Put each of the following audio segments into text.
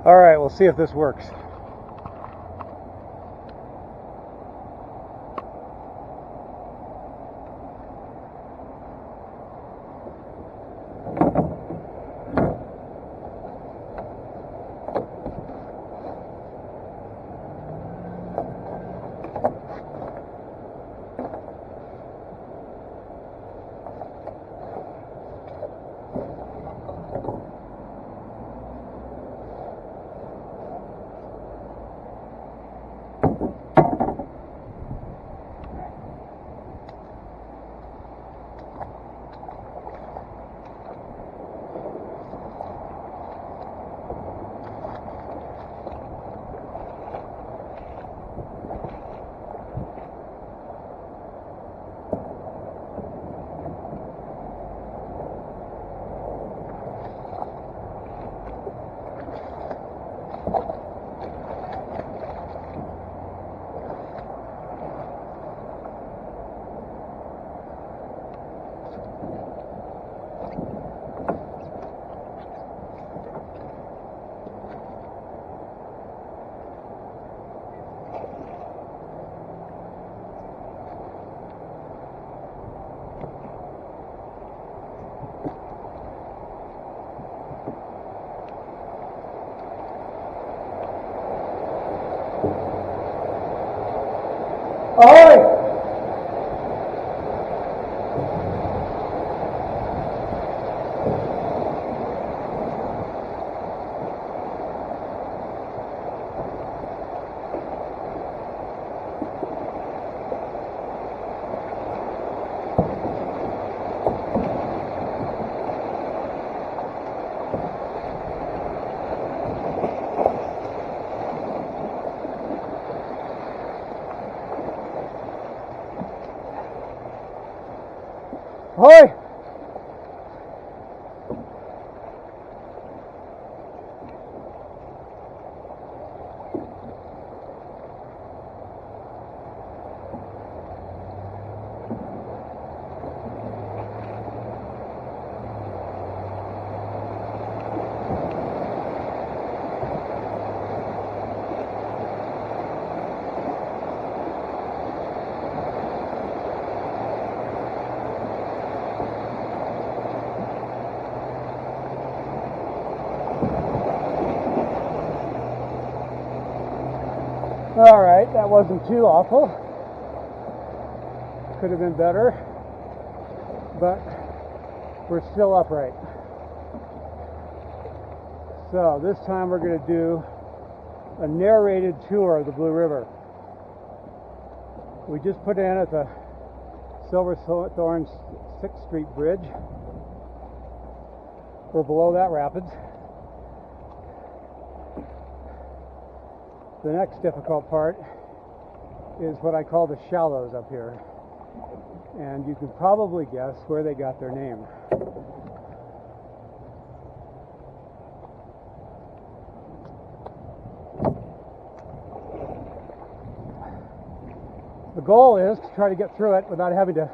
All right, we'll see if this works. Ahoy! Ahoy! All right, that wasn't too awful. Could have been better, but we're still upright. So this time we're going to do a narrated tour of the Blue River. We just put in at the Silverthorne 6th Street Bridge. We're below that rapids. The next difficult part is what I call the shallows up here. And you can probably guess where they got their name. The goal is to try to get through it without having to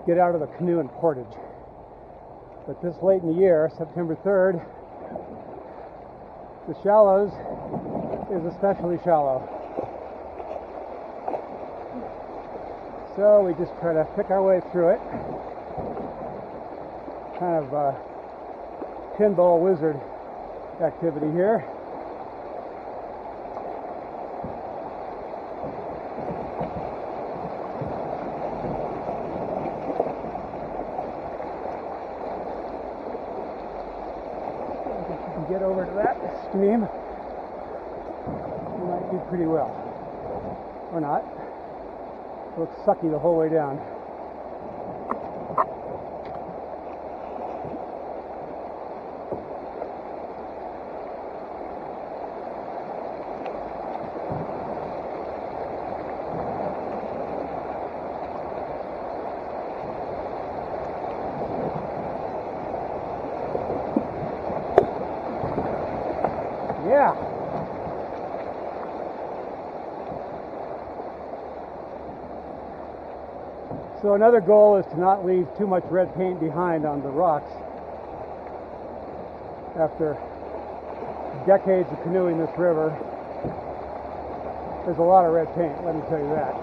get out of the canoe and portage. But this late in the year, September 3rd, the shallows is especially shallow. So we just try to pick our way through it. Kind of pinball wizard activity here. If you can get over to that stream, do pretty well, or not. It looks sucky the whole way down. Yeah. So another goal is to not leave too much red paint behind on the rocks after decades of canoeing this river, there's a lot of red paint, let me tell you that.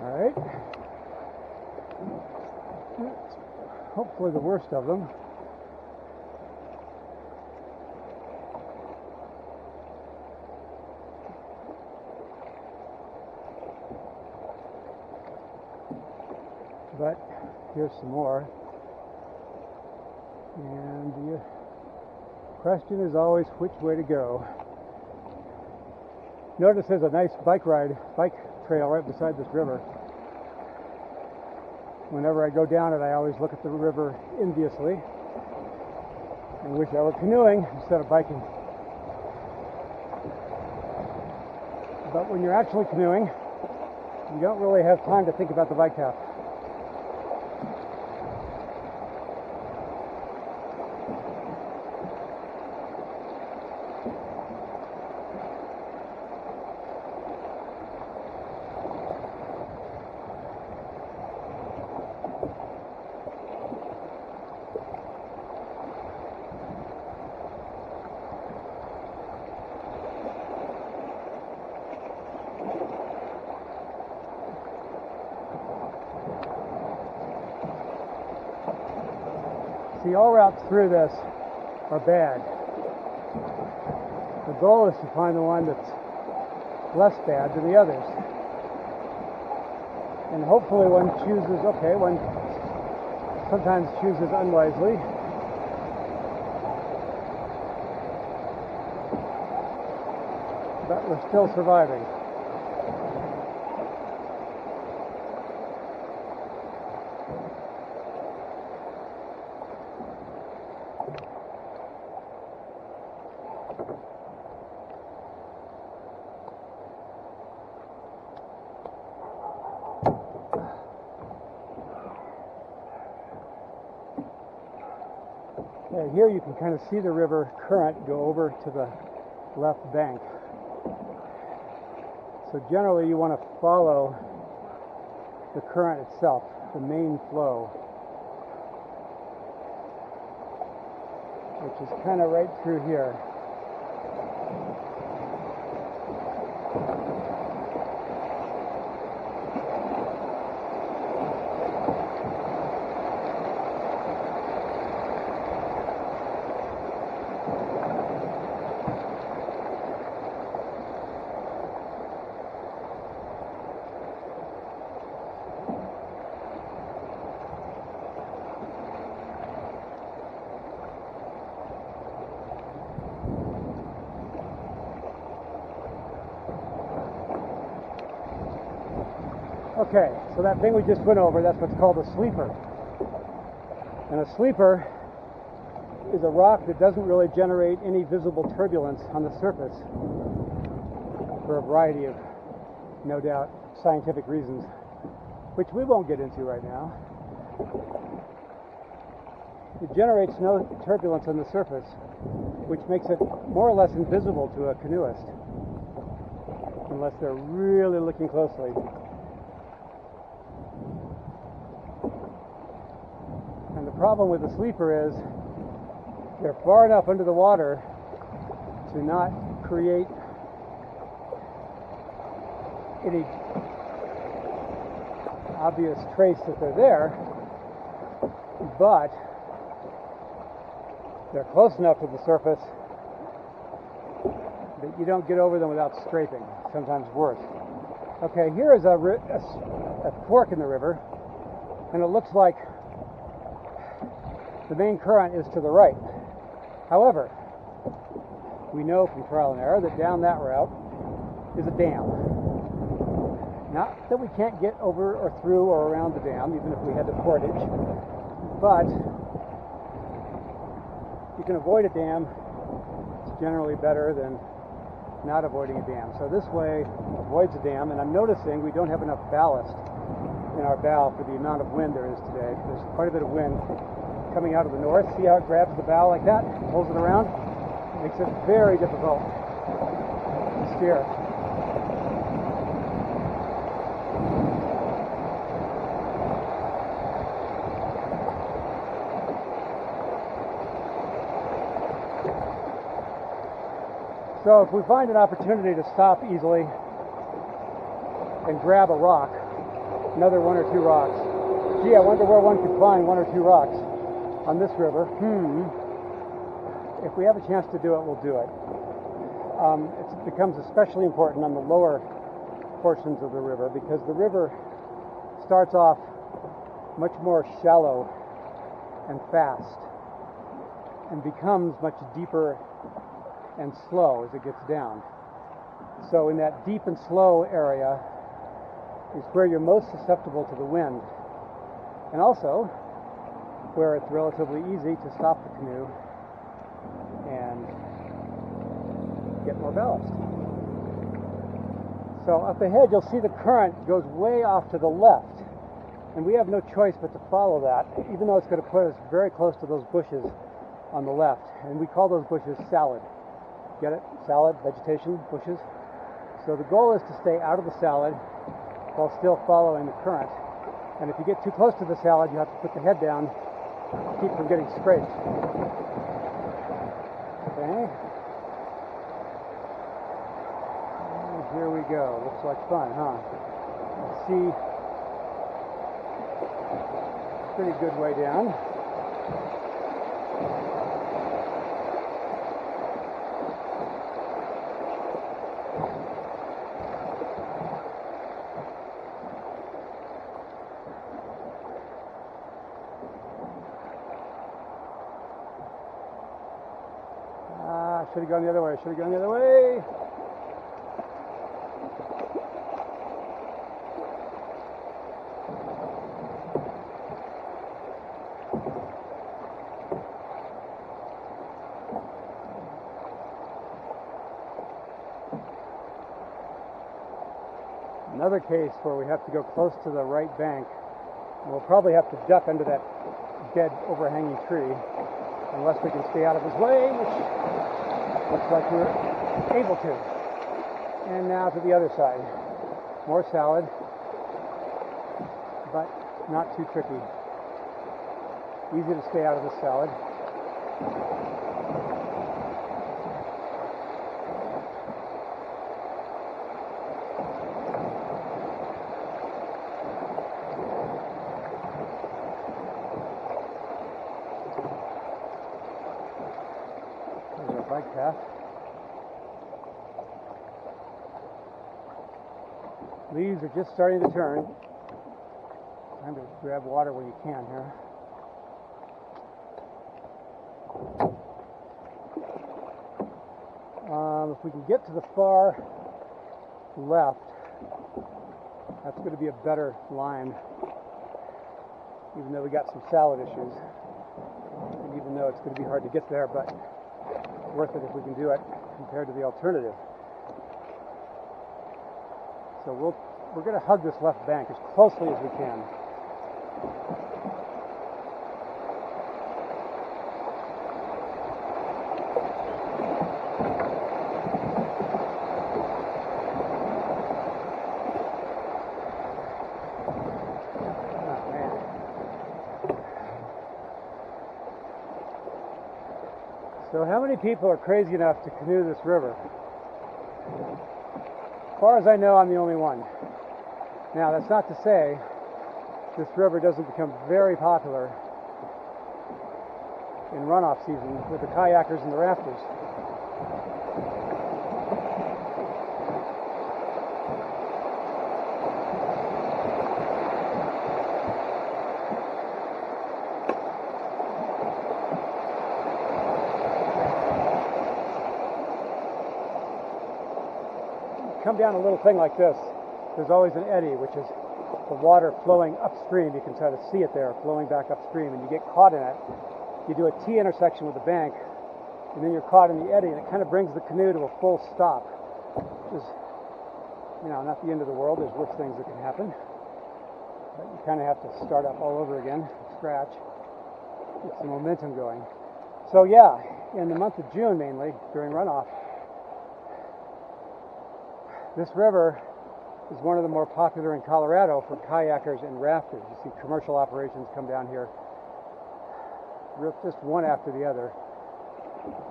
Alright, hopefully the worst of them. But here's some more. And the question is always which way to go. Notice there's a nice bike trail right beside this river. Whenever I go down it, I always look at the river enviously and wish I were canoeing instead of biking. But when you're actually canoeing, you don't really have time to think about the bike path. See, all routes through this are bad. The goal is to find the one that's less bad than the others. And hopefully one chooses, one sometimes chooses unwisely. But we're still surviving. Here you can kind of see the river current go over to the left bank. So generally you want to follow the current itself, the main flow, which is kind of right through here. Okay, so that thing we just went over, that's what's called a sleeper. And a sleeper is a rock that doesn't really generate any visible turbulence on the surface for a variety of, no doubt, scientific reasons, which we won't get into right now. It generates no turbulence on the surface, which makes it more or less invisible to a canoeist, unless they're really looking closely. And the problem with the sleeper is they're far enough under the water to not create any obvious trace that they're there, but they're close enough to the surface that you don't get over them without scraping, sometimes worse. Okay, here is a fork in the river, and it looks like the main current is to the right. However, we know from trial and error that down that route is a dam. Not that we can't get over or through or around the dam, even if we had the portage, but you can avoid a dam. It's generally better than not avoiding a dam. So this way avoids a dam, and I'm noticing we don't have enough ballast in our bow for the amount of wind there is today. There's quite a bit of wind coming out of the north. See how it grabs the bow like that, pulls it around? It makes it very difficult to steer. So if we find an opportunity to stop easily and grab a rock, another one or two rocks. Gee, I wonder where one could find one or two rocks on this river. If we have a chance to do it, we'll do it. It becomes especially important on the lower portions of the river because the river starts off much more shallow and fast and becomes much deeper and slow as it gets down. So in that deep and slow area is where you're most susceptible to the wind, and also where it's relatively easy to stop the canoe and get more ballast. So up ahead you'll see the current goes way off to the left, and we have no choice but to follow that, even though it's going to put us very close to those bushes on the left, and we call those bushes salad. Get it? Salad, vegetation, bushes. So the goal is to stay out of the salad while still following the current. And if you get too close to the salad, you have to put the head down to keep from getting scraped. Okay. And here we go. Looks like fun, huh? Let's see. Pretty good way down. Should have gone the other way. Should have gone the other way. Another case where we have to go close to the right bank. We'll probably have to duck under that dead overhanging tree unless we can stay out of his way, which looks like we're able to. And now to the other side. More salad, but not too tricky. Easy to stay out of the salad. There's our bike path. Leaves are just starting to turn. Time to grab water when you can here. If we can get to the far left, that's going to be a better line, even though we got some salad issues, and even though it's going to be hard to get there, but worth it if we can do it compared to the alternative. So we're going to hug this left bank as closely as we can. So how many people are crazy enough to canoe this river? As far as I know, I'm the only one. Now, that's not to say this river doesn't become very popular in runoff season with the kayakers and the rafters. come down a little thing like this, there's always an eddy, which is the water flowing upstream. You can try to see it there, flowing back upstream, and you get caught in it. You do a T intersection with the bank, and then you're caught in the eddy, and it kind of brings the canoe to a full stop. Which is, you know, not the end of the world. There's worse things that can happen. But you kind of have to start up all over again, scratch, get some momentum going. So yeah, in the month of June mainly, during runoff, this river is one of the more popular in Colorado for kayakers and rafters. You see commercial operations come down here, just one after the other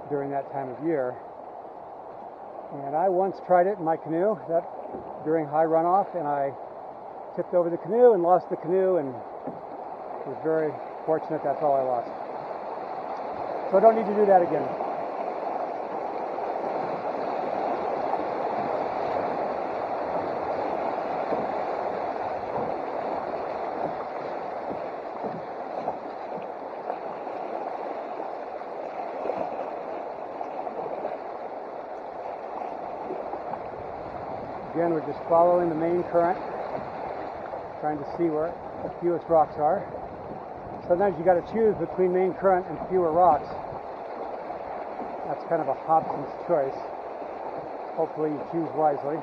during that time of year. And I once tried it in my canoe during high runoff, and I tipped over the canoe and lost the canoe, and was very fortunate that's all I lost. So I don't need to do that again. Again, we're just following the main current, trying to see where the fewest rocks are. Sometimes you got to choose between main current and fewer rocks. That's kind of a Hobson's choice. Hopefully you choose wisely.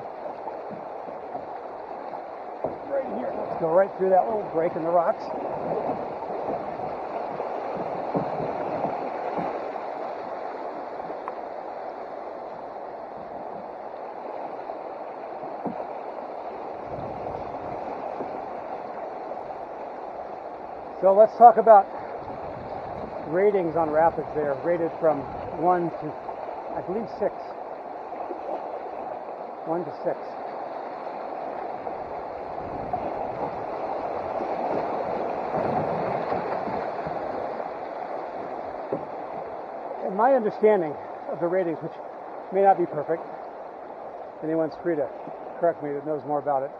Right here, let's go right through that little break in the rocks. So let's talk about ratings on rapids. They are rated from 1 to, I believe, 6. 1 to 6. And my understanding of the ratings, which may not be perfect, anyone's free to correct me that knows more about it.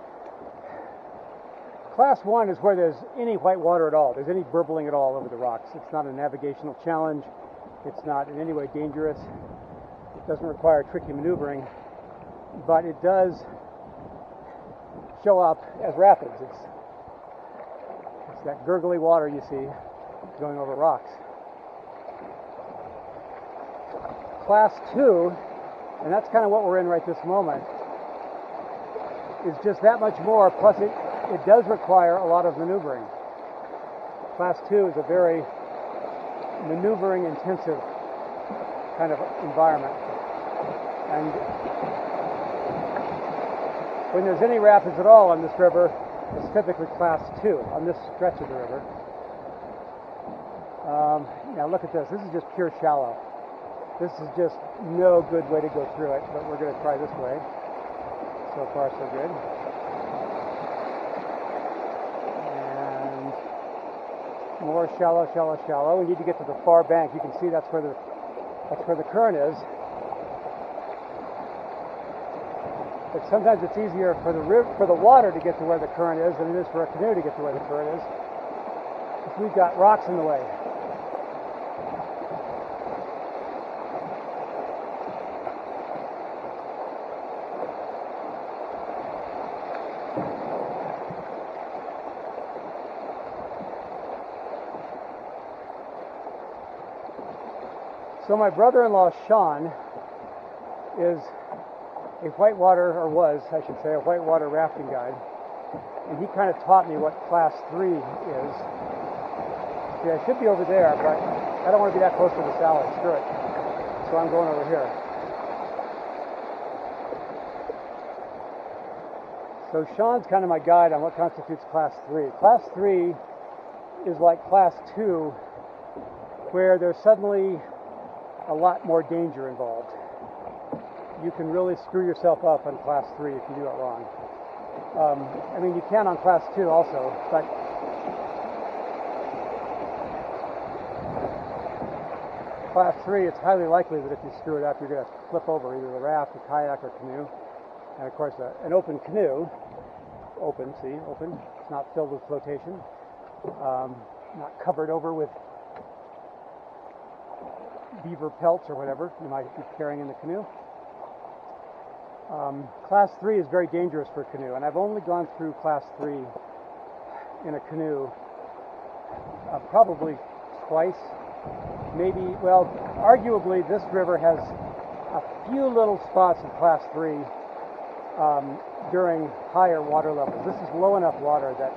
Class 1 is where there's any white water at all. There's any burbling at all over the rocks. It's not a navigational challenge. It's not in any way dangerous. It doesn't require tricky maneuvering, but it does show up as rapids. It's that gurgly water you see going over rocks. Class 2, and that's kind of what we're in right this moment, is just that much more, plus it does require a lot of maneuvering. Class 2 is a very maneuvering intensive kind of environment. And when there's any rapids at all on this river, it's typically Class 2 on this stretch of the river. Now look at this. This is just pure shallow. This is just no good way to go through it, but we're going to try this way. So far, so good. More shallow, shallow, shallow. We need to get to the far bank. You can see that's where the current is. But sometimes it's easier for the water to get to where the current is than it is for a canoe to get to where the current is, because we've got rocks in the way. So my brother-in-law, Sean, is a whitewater, or was, I should say, a whitewater rafting guide. And he kind of taught me what Class 3 is. See, I should be over there, but I don't want to be that close to the salad. Screw it. So I'm going over here. So Sean's kind of my guide on what constitutes Class 3. Class 3 is like Class 2, where there's suddenly a lot more danger involved. You can really screw yourself up on Class 3 if you do it wrong. I mean, you can on Class 2 also, but Class 3, it's highly likely that if you screw it up, you're going to flip over either the raft, the kayak, or canoe. And of course, an open canoe, open, it's not filled with flotation, not covered over with beaver pelts or whatever you might be carrying in the canoe. Class 3 is very dangerous for a canoe, and I've only gone through Class 3 in a canoe probably twice, maybe. Well, arguably this river has a few little spots of Class 3 during higher water levels. This is low enough water that,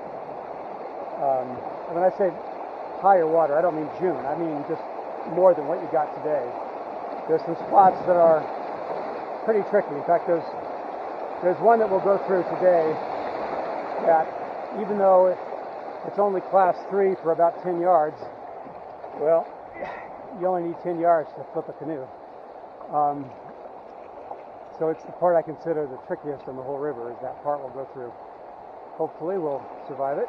when I say higher water, I don't mean June, I mean just more than what you got today. There's some spots that are pretty tricky. In fact, there's one that we'll go through today that, even though it's only Class 3 for about 10 yards, well, you only need 10 yards to flip a canoe. So it's the part I consider the trickiest on the whole river, is that part we'll go through. Hopefully we'll survive it.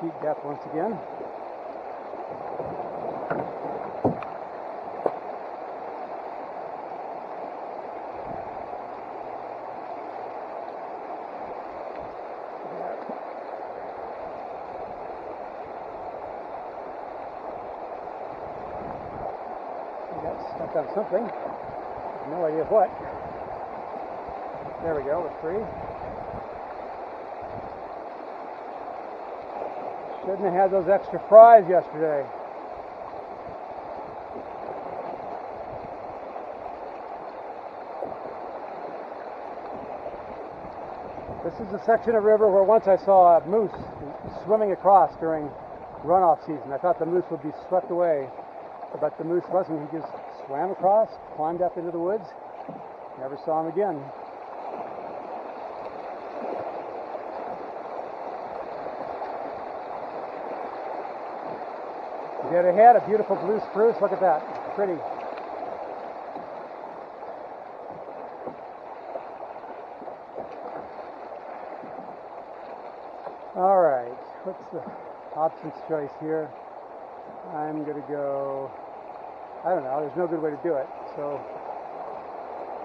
Sheet death once again. We got stuck on something. No idea what. There we go, we're free. Shouldn't have had those extra fries yesterday. This is a section of river where once I saw a moose swimming across during runoff season. I thought the moose would be swept away, but the moose wasn't. He just swam across, climbed up into the woods. Never saw him again. Dead ahead, a beautiful blue spruce. Look at that. Pretty. All right. What's the options choice here? I'm going to go, I don't know. There's no good way to do it. So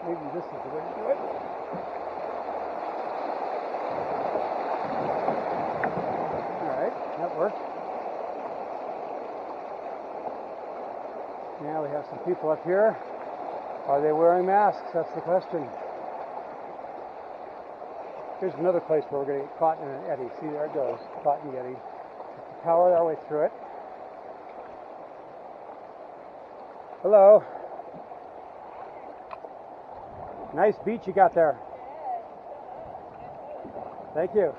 maybe this is the way to do it. All right. That worked. Now we have some people up here. Are they wearing masks? That's the question. Here's another place where we're going to get caught in an eddy. See, there it goes. Caught in the eddy. Just power our way through it. Hello. Nice beach you got there. Thank you.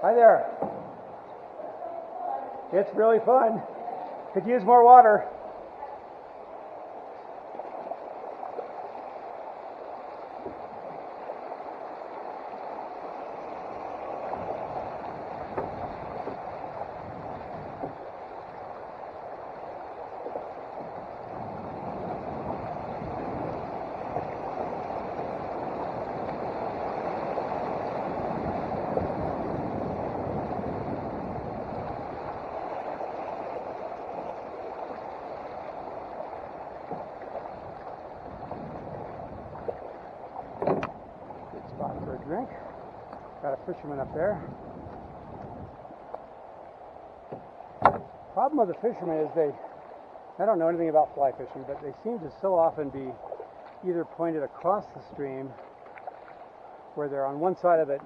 Hi there. It's really fun. Could use more water. Drink. Got a fisherman up there. Problem with the fishermen is I don't know anything about fly fishing, but they seem to so often be either pointed across the stream, where they're on one side of it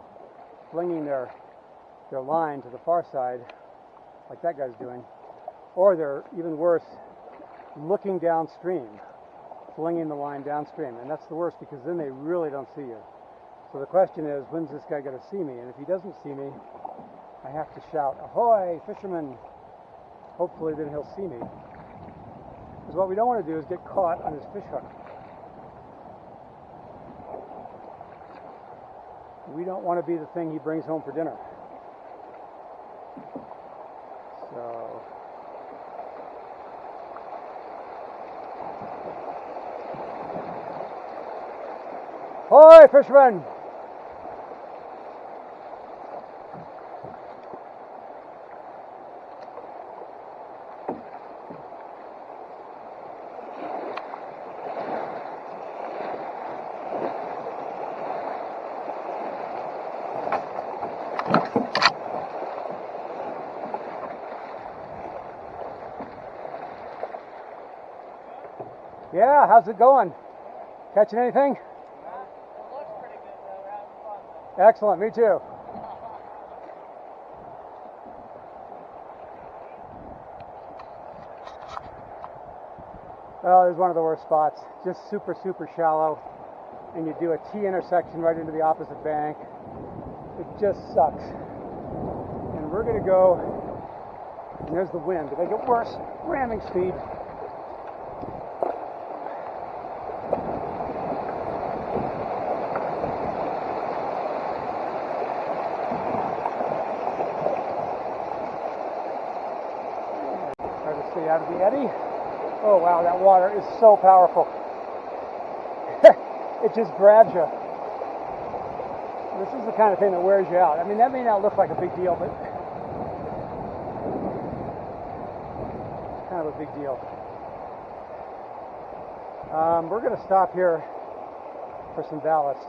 flinging their line to the far side, like that guy's doing, or they're, even worse, looking downstream, flinging the line downstream, and that's the worst, because then they really don't see you. So the question is, when's this guy going to see me? And if he doesn't see me, I have to shout, "Ahoy, fisherman!" Hopefully then he'll see me. Because what we don't want to do is get caught on his fish hook. We don't want to be the thing he brings home for dinner. So ahoy, fisherman! Yeah, how's it going? Catching anything? It looks pretty good though. We're having fun though. Excellent, me too. Oh, there's one of the worst spots. Just super, super shallow. And you do a T intersection right into the opposite bank. It just sucks. And we're going to go, and there's the wind to make it worse. Ramming speed. Try to stay out of the eddy. Oh wow, that water is so powerful. It just grabs you. This is the kind of thing that wears you out. I mean, that may not look like a big deal, but it's kind of a big deal. We're going to stop here for some ballast.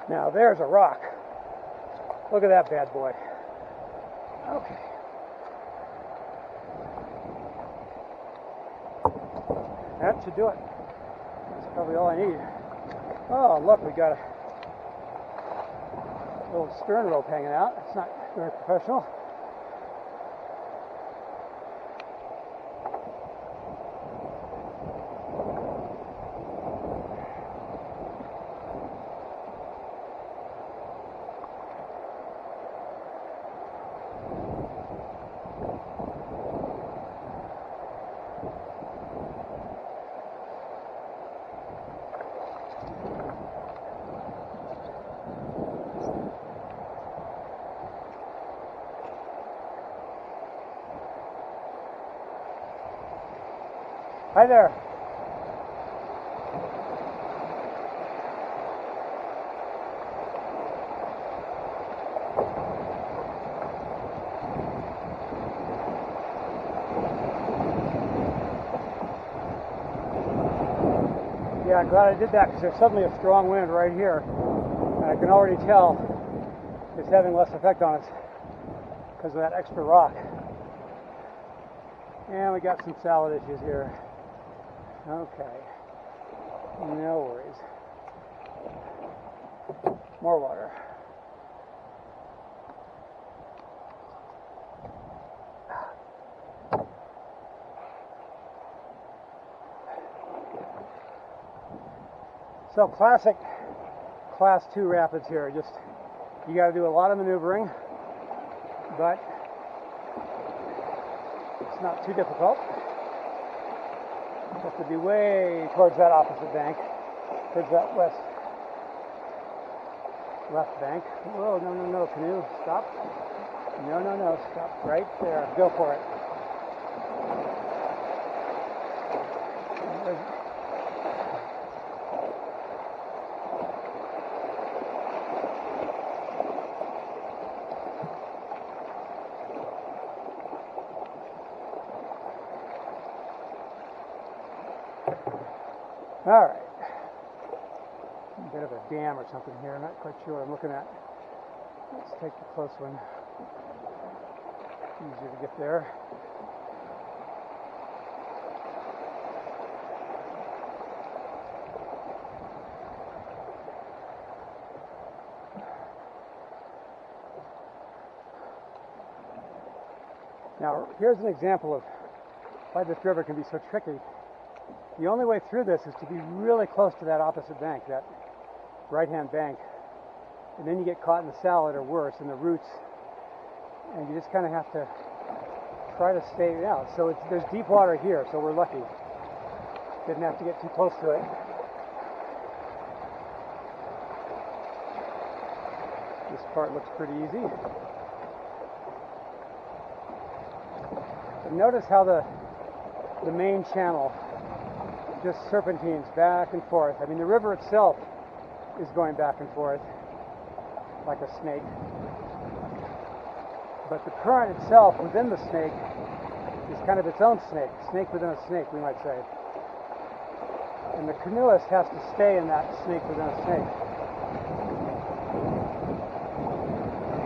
Now there's a rock. Look at that bad boy. Okay. That should do it. That's probably all I need. Oh, look, we got a little stern rope hanging out. It's not very professional. Hi there. Yeah, I'm glad I did that because there's suddenly a strong wind right here. And I can already tell it's having less effect on us because of that extra rock. And we got some salad issues here. Okay, no worries. More water. So classic class 2 rapids here. Just, you got to do a lot of maneuvering, but it's not too difficult. Have to be way towards that opposite bank, towards that left bank. Whoa, no, canoe, stop. No, stop right there. Go for it. All right, a bit of a dam or something here. I'm not quite sure what I'm looking at. Let's take the close one. Easier to get there. Now, here's an example of why this river can be so tricky. The only way through this is to be really close to that opposite bank, that right-hand bank. And then you get caught in the salad or worse, in the roots. And you just kind of have to try to stay out. So there's deep water here, so we're lucky. Didn't have to get too close to it. This part looks pretty easy. But notice how the main channel just serpentines back and forth. I mean, the river itself is going back and forth. like a snake. But the current itself within the snake is kind of its own snake, snake within a snake, we might say. And the canoeist has to stay in that snake within a snake.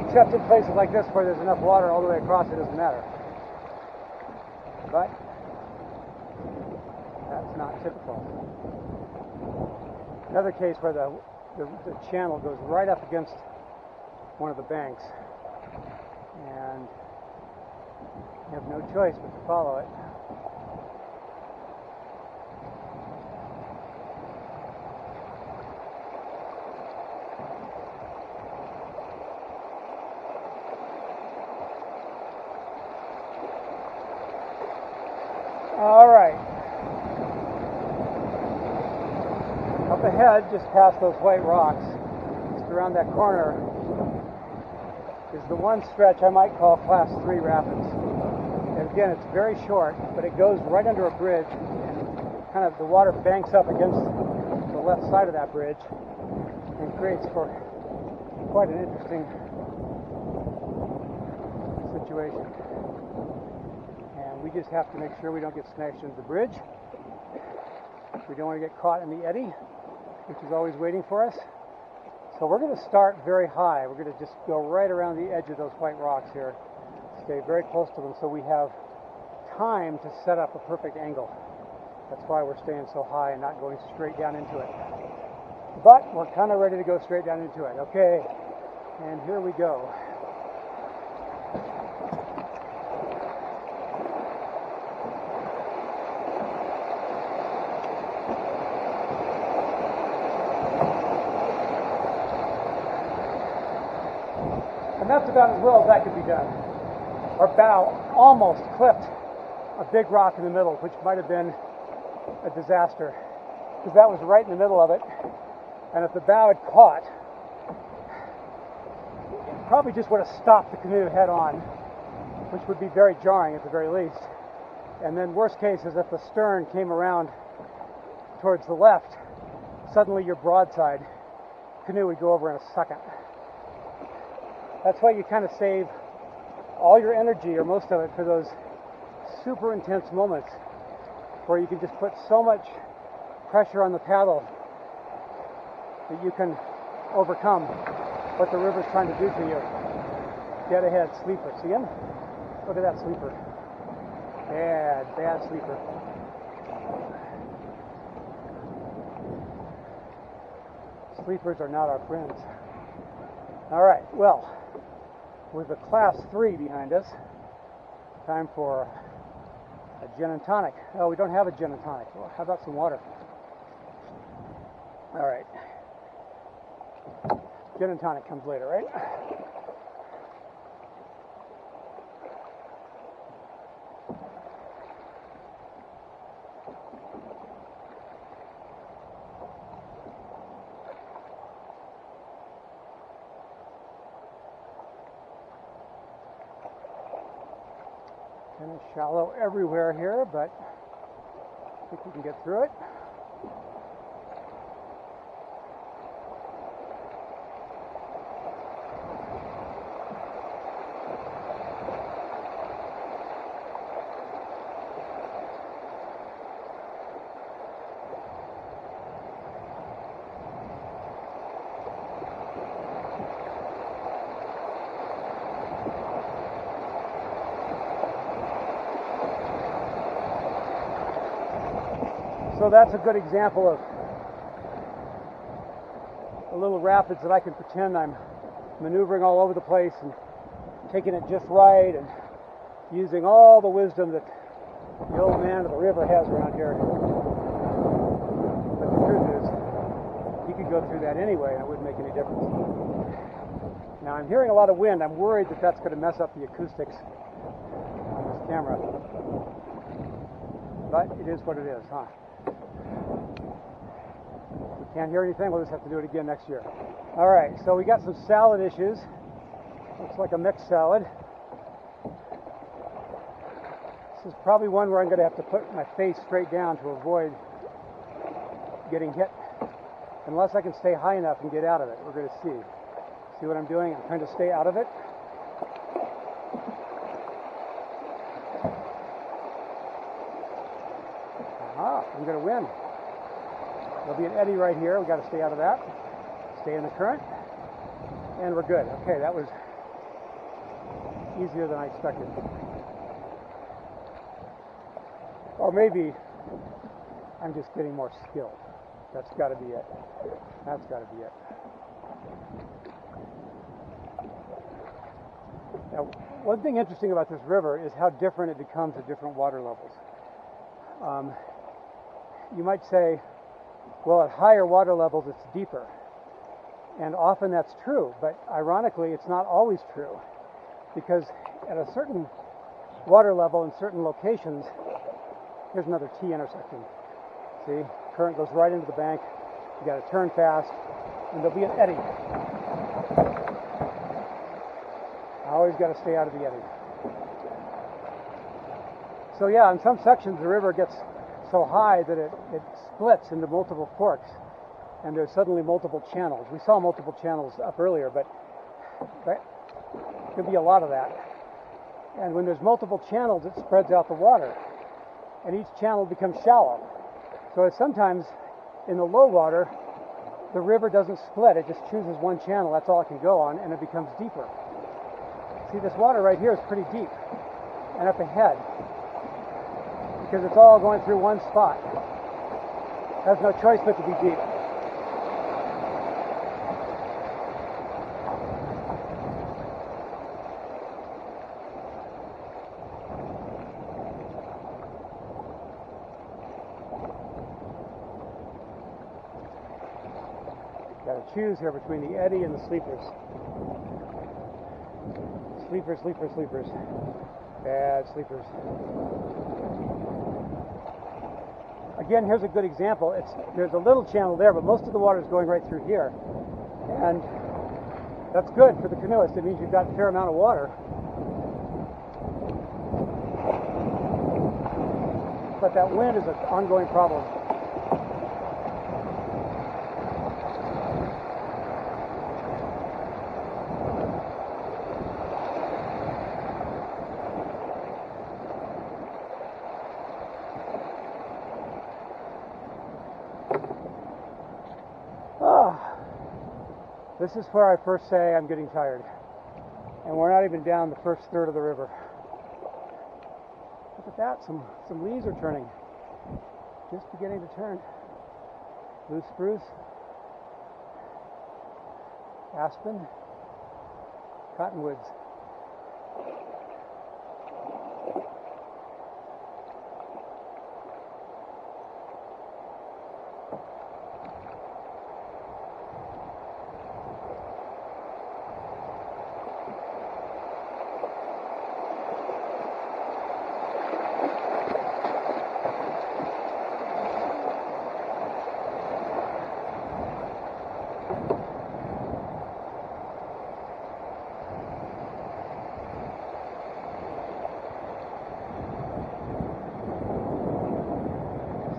Except in places like this where there's enough water all the way across, it doesn't matter. But that's not typical. Another case where the channel goes right up against one of the banks, and you have no choice but to follow it. All right. Up ahead, just past those white rocks, just around that corner, is the one stretch I might call Class 3 rapids. And again, it's very short, but it goes right under a bridge, and kind of the water banks up against the left side of that bridge and creates for quite an interesting situation. And we just have to make sure we don't get smashed into the bridge. We don't want to get caught in the eddy, which is always waiting for us. So we're going to start very high. We're going to just go right around the edge of those white rocks here. Stay very close to them so we have time to set up a perfect angle. That's why we're staying so high and not going straight down into it. But we're kind of ready to go straight down into it. Okay, and here we go. And that's about as well as that could be done. Our bow almost clipped a big rock in the middle, which might have been a disaster, because that was right in the middle of it. And if the bow had caught, it probably just would have stopped the canoe head on, which would be very jarring at the very least. And then worst case is if the stern came around towards the left, suddenly your broadside canoe would go over in a second. That's why you kind of save all your energy, or most of it, for those super intense moments where you can just put so much pressure on the paddle that you can overcome what the river's trying to do to you. Dead ahead, sleeper. See him? Look at that sleeper. Bad sleeper. Sleepers are not our friends. All right, well, with the Class 3 behind us, time for a gin and tonic. Oh, we don't have a gin and tonic. Well, how about some water? All right. Gin and tonic comes later, right? Kind of shallow everywhere here, but I think we can get through it. So that's a good example of a little rapids that I can pretend I'm maneuvering all over the place and taking it just right and using all the wisdom that the old man of the river has around here. But the truth is, he could go through that anyway and it wouldn't make any difference. Now I'm hearing a lot of wind. I'm worried that that's going to mess up the acoustics on this camera. But it is what it is, huh? If we can't hear anything, we'll just have to do it again next year. All right, so we got some salad issues. Looks like a mixed salad. This is probably one where I'm going to have to put my face straight down to avoid getting hit. Unless I can stay high enough and get out of it. We're going to see. See what I'm doing? I'm trying to stay out of it. Aha, I'm going to win. There'll be an eddy right here. We've got to stay out of that. Stay in the current. And we're good. Okay, that was easier than I expected. Or maybe I'm just getting more skilled. That's got to be it. That's got to be it. Now, one thing interesting about this river is how different it becomes at different water levels. You might say, well, at higher water levels it's deeper. And often that's true, but ironically it's not always true. Because at a certain water level in certain locations, here's another T intersection. See, current goes right into the bank. You got to turn fast, and there'll be an eddy. I always got to stay out of the eddy. So yeah, in some sections the river gets so high that it splits into multiple forks, and there's suddenly multiple channels. We saw multiple channels up earlier, but there could be a lot of that. And when there's multiple channels, it spreads out the water, and each channel becomes shallow. So sometimes in the low water, the river doesn't split. It just chooses one channel. That's all it can go on, and it becomes deeper. See, this water right here is pretty deep and up ahead because it's all going through one spot. It has no choice but to be deep. Got to choose here between the eddy and the sleepers. Sleepers, sleepers, sleepers. Bad sleepers. Again, here's a good example. There's a little channel there, but most of the water is going right through here. And that's good for the canoeist. It means you've got a fair amount of water. But that wind is an ongoing problem. This is where I first say I'm getting tired. And we're not even down the first third of the river. Look at that, some leaves are turning. Just beginning to turn. Blue spruce, aspen, cottonwoods.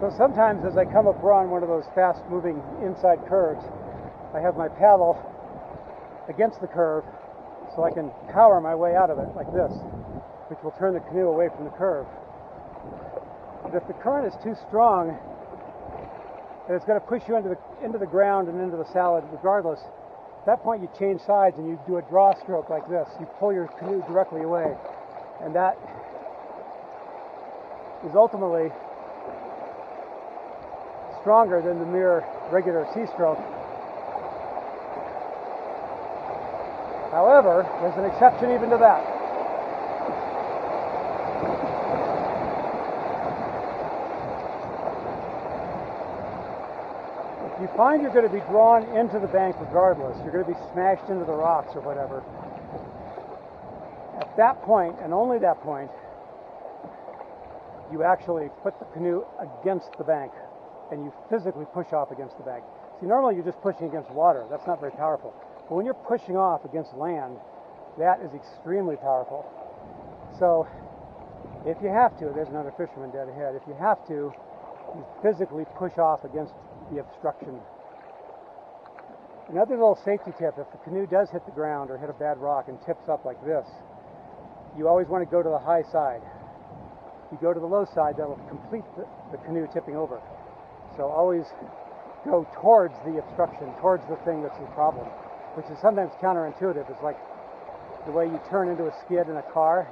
So sometimes as I come up around one of those fast-moving inside curves, I have my paddle against the curve so I can power my way out of it like this, which will turn the canoe away from the curve. But if the current is too strong, and it's going to push you into the ground and into the salad regardless, at that point you change sides and you do a draw stroke like this. You pull your canoe directly away, and that is ultimately stronger than the mere regular sea stroke. However, there's an exception even to that. If you find you're going to be drawn into the bank regardless, you're going to be smashed into the rocks or whatever, at that point, and only that point, you actually put the canoe against the bank and you physically push off against the bank. See, normally you're just pushing against water. That's not very powerful. But when you're pushing off against land, that is extremely powerful. So if you have to, there's another fisherman dead ahead. If you have to, you physically push off against the obstruction. Another little safety tip, if the canoe does hit the ground or hit a bad rock and tips up like this, you always want to go to the high side. If you go to the low side, that'll complete the canoe tipping over. So always go towards the obstruction, towards the thing that's the problem, which is sometimes counterintuitive. It's like the way you turn into a skid in a car.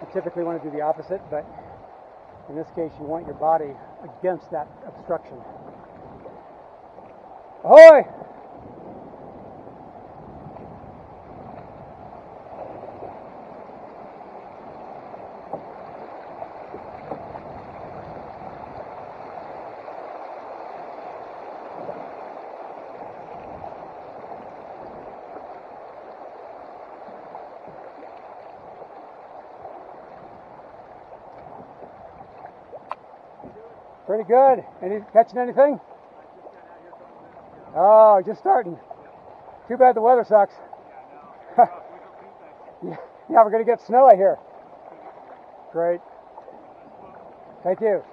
You typically want to do the opposite, but in this case, you want your body against that obstruction. Ahoy! Pretty good. Catching anything? Oh, just starting. Too bad the weather sucks. Yeah, we're going to get snow, I hear. Great. Thank you.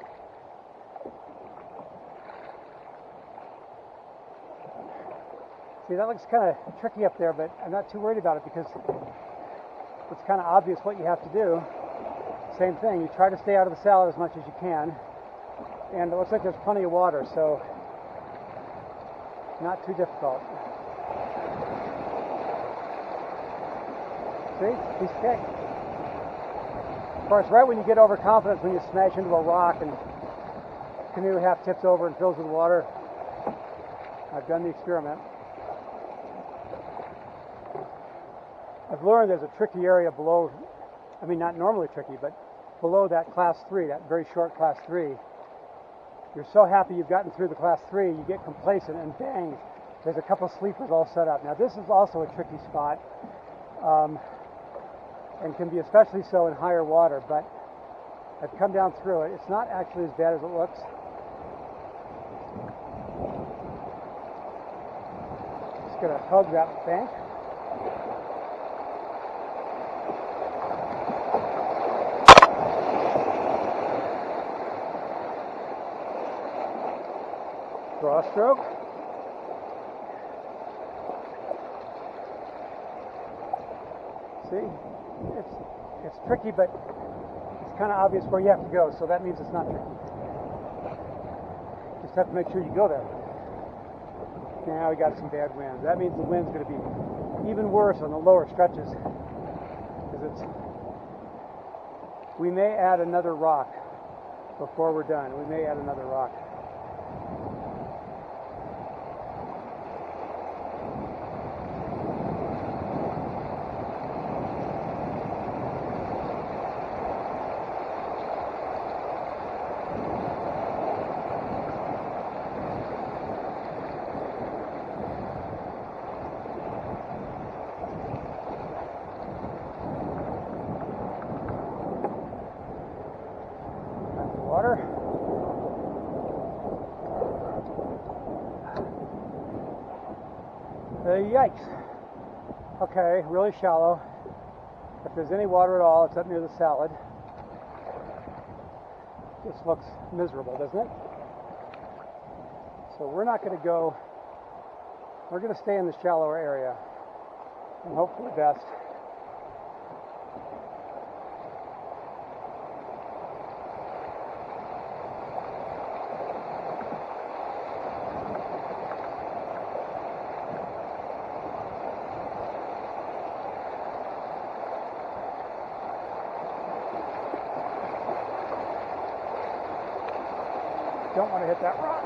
See, that looks kind of tricky up there, but I'm not too worried about it because it's kind of obvious what you have to do. Same thing, you try to stay out of the salad as much as you can. And it looks like there's plenty of water, so not too difficult. See? Piece of cake. Of course, right when you get overconfident, when you smash into a rock and the canoe half tips over and fills with water. I've done the experiment. I've learned there's a tricky area below, I mean not normally tricky, but below that class 3, that very short class 3. You're so happy you've gotten through the class 3, you get complacent and bang, there's a couple sleepers all set up. Now this is also a tricky spot and can be especially so in higher water, but I've come down through it. It's not actually as bad as it looks. Just going to hug that bank. Draw stroke. See, it's tricky, but it's kind of obvious where you have to go, so that means it's not tricky. Just have to make sure you go there. Now we got some bad wind. That means the wind's going to be even worse on the lower stretches, because we may add another rock before we're done. We may add another rock. Water. Yikes. Okay, really shallow. If there's any water at all, it's up near the salad. This looks miserable, doesn't it? So we're not going to go, we're going to stay in the shallower area and hope for the best. Don't want to hit that rock.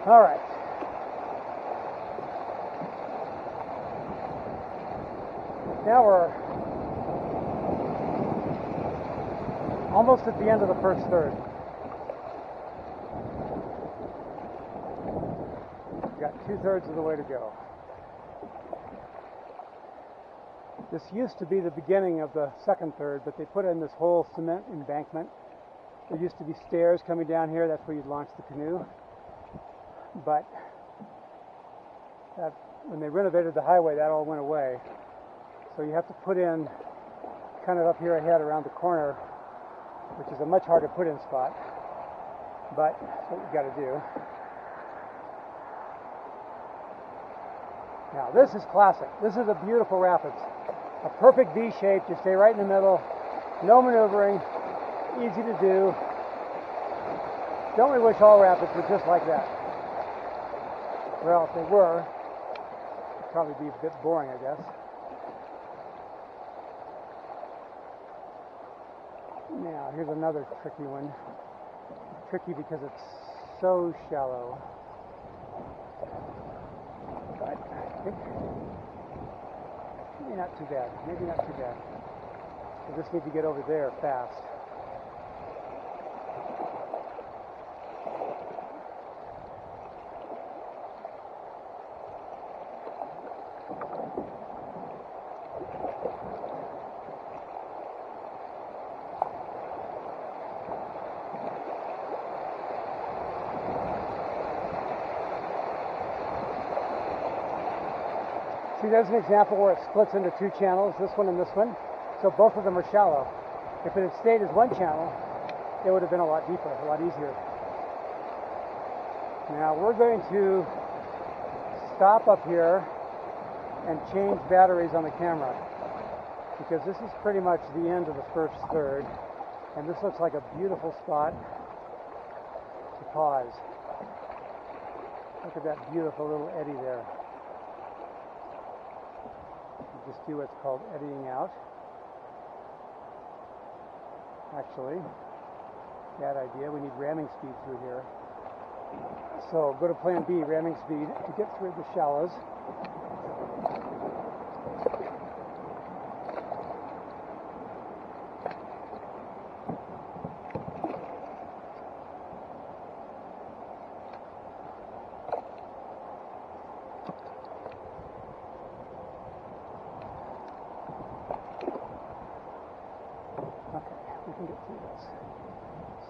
All right. Now we're almost at the end of the first third. We've got 2/3 of the way to go. This used to be the beginning of the second third, but they put in this whole cement embankment. There used to be stairs coming down here. That's where you'd launch the canoe. But when they renovated the highway, that all went away. So you have to put in kind of up here ahead around the corner which is a much harder put-in spot, but that's what you got to do. Now this is classic. This is a beautiful rapids. A perfect V shape. You stay right in the middle. No maneuvering. Easy to do. Don't we wish all rapids were just like that? Well, if they were, it'd probably be a bit boring, I guess. Now, here's another tricky one. Tricky because it's so shallow. But I think maybe not too bad. Maybe not too bad. We just need to get over there fast. See, there's an example where it splits into two channels, this one and this one. So both of them are shallow. If it had stayed as one channel, it would have been a lot deeper, a lot easier. Now we're going to stop up here and change batteries on the camera, because this is pretty much the end of the first third, and this looks like a beautiful spot to pause. Look at that beautiful little eddy there. Just do what's called eddying out. Actually, bad idea. We need ramming speed through here. So go to plan B, ramming speed, to get through the shallows.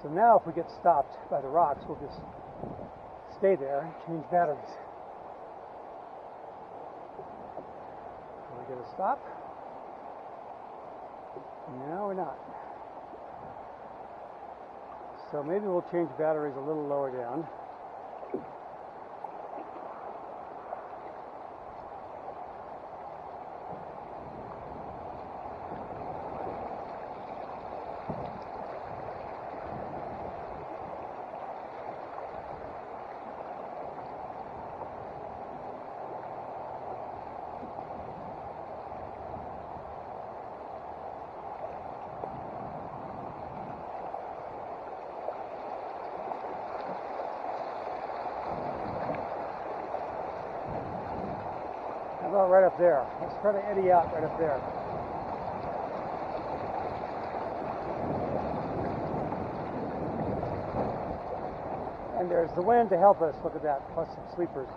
So now if we get stopped by the rocks, we'll just stay there and change batteries. Are we going to stop? No, we're not. So maybe we'll change batteries a little lower down. How about right up there? Let's try to eddy out right up there. And there's the wind to help us. Look at that, plus some sleepers.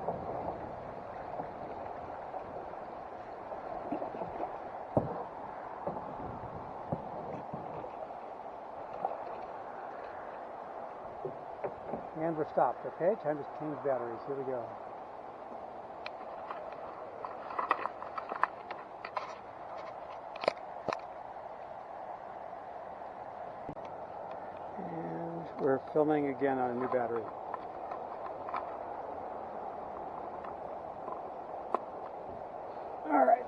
And we're stopped, okay? Time to change batteries. Here we go. And we're filming again on a new battery. All right.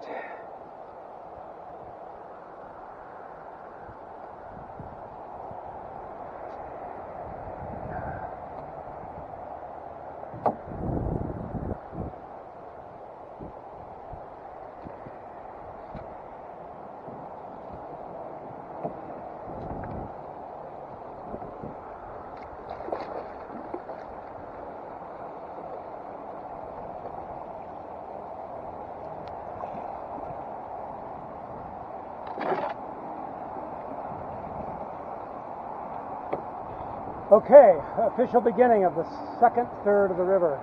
Okay, official beginning of the second third of the river,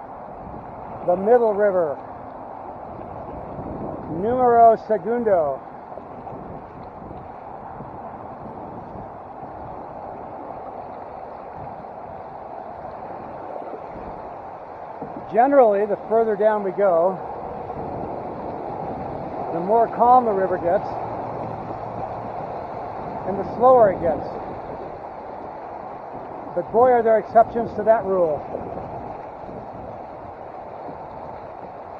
the middle river, numero segundo. Generally, the further down we go, the more calm the river gets, and the slower it gets. But boy, are there exceptions to that rule.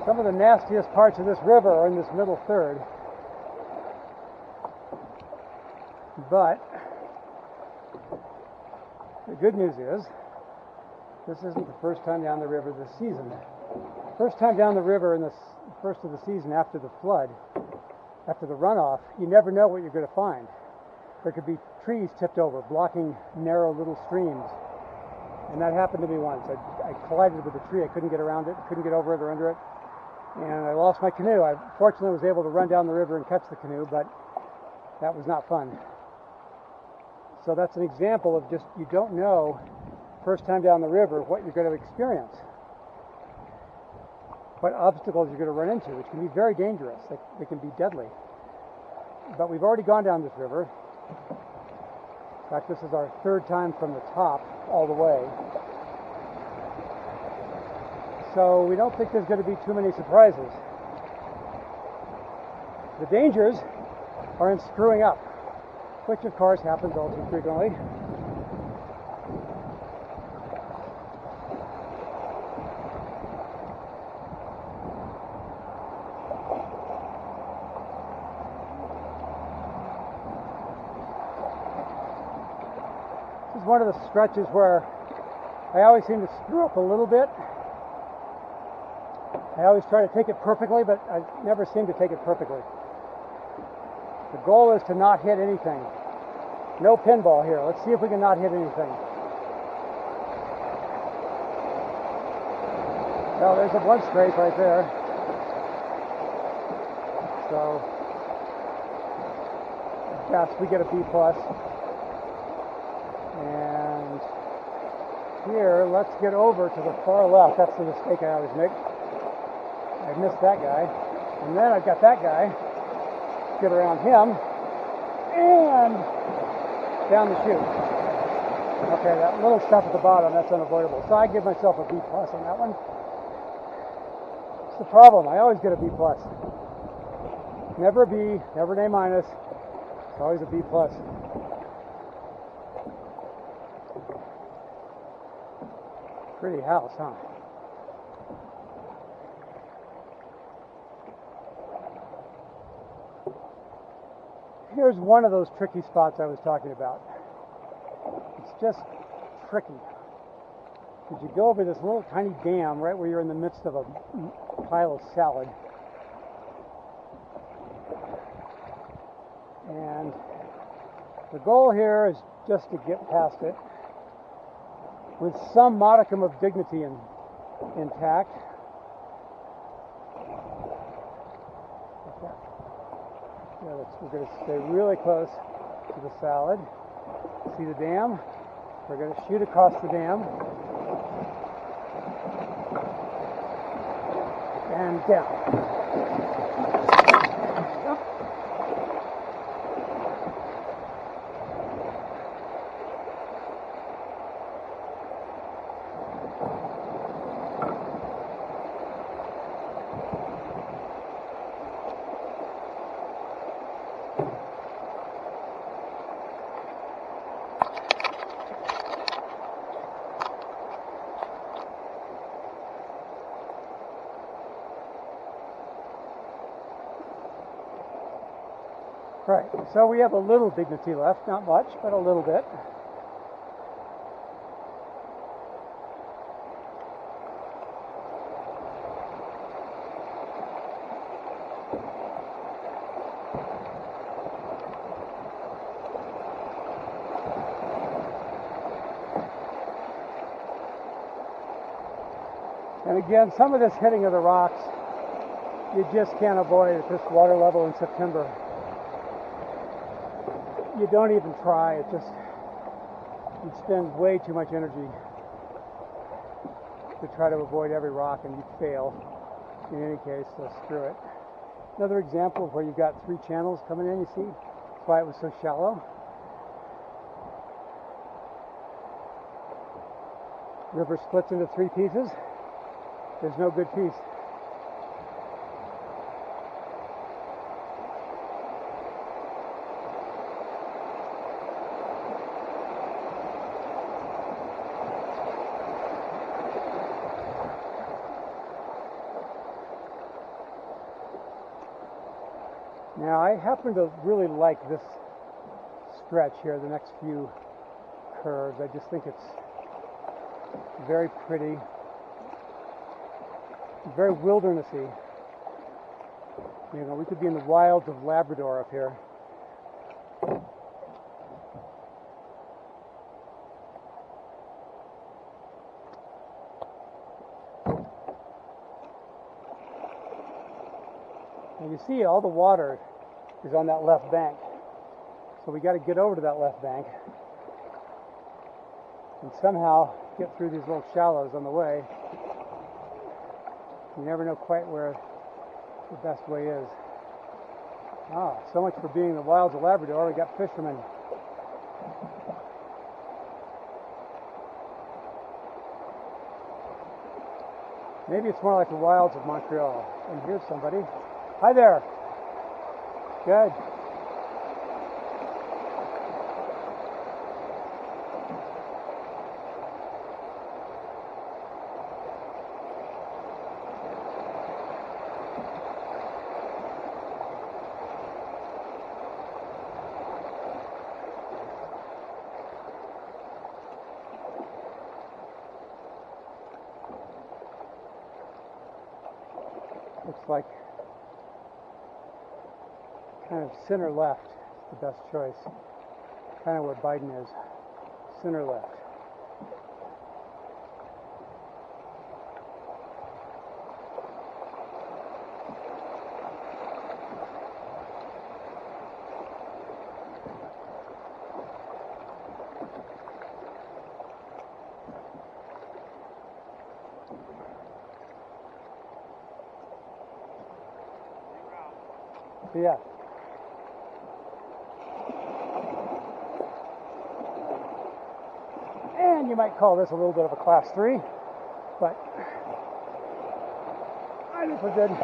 Some of the nastiest parts of this river are in this middle third. But the good news is, this isn't the first time down the river this season. First time down the river in the first of the season after the flood, after the runoff, you never know what you're going to find. There could be trees tipped over, blocking narrow little streams. And that happened to me once. I collided with a tree. I couldn't get around it, couldn't get over it or under it. And I lost my canoe. I fortunately was able to run down the river and catch the canoe, but that was not fun. So that's an example of just, you don't know first time down the river what you're going to experience, what obstacles you're going to run into, which can be very dangerous. They can be deadly. But we've already gone down this river. In fact, this is our third time from the top all the way. So we don't think there's going to be too many surprises. The dangers are in screwing up, which of course happens all too frequently. This is one of the stretches where I always seem to screw up a little bit. I always try to take it perfectly, but I never seem to take it perfectly. The goal is to not hit anything. No pinball here. Let's see if we can not hit anything. Well, there's a one scrape right there. So, at best, we get a B+. And here, let's get over to the far left. That's the mistake I always make. I missed that guy. And then I've got that guy. Get around him. And down the chute. Okay, that little stuff at the bottom, that's unavoidable. So I give myself a B+ on that one. It's the problem. I always get a B+. Never a B, never an A-. It's always a B+. Pretty house, huh? Here's one of those tricky spots I was talking about. It's just tricky. Because you go over this little tiny dam right where you're in the midst of a pile of salad. And the goal here is just to get past it with some modicum of dignity intact. Yeah, we're going to stay really close to the salad. See the dam? We're going to shoot across the dam. And down. Right, so we have a little dignity left, not much, but a little bit. And again, some of this hitting of the rocks, you just can't avoid at this water level in September. You don't even try. It just, you'd spend way too much energy to try to avoid every rock, and you'd fail in any case, so screw it. Another example of where you've got 3 channels coming in, you see? That's why it was so shallow. River splits into 3 pieces. There's no good piece. Now, I happen to really like this stretch here, the next few curves. I just think it's very pretty, very wildernessy. You know, we could be in the wilds of Labrador up here. And you see all the water is on that left bank. So we got to get over to that left bank and somehow get through these little shallows on the way. You never know quite where the best way is. Ah, so much for being in the wilds of Labrador. We got fishermen. Maybe it's more like the wilds of Montreal. And here's somebody. Hi there. Good. Looks like kind of center left is the best choice. Kind of where Biden is. Center left. So yeah. And you might call this a little bit of a class 3, but I think we're good.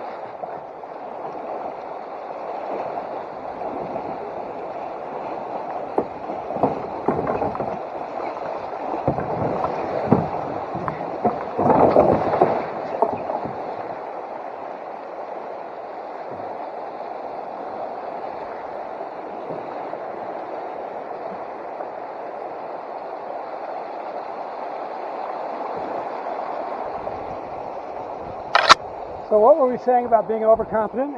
So what were we saying about being overconfident?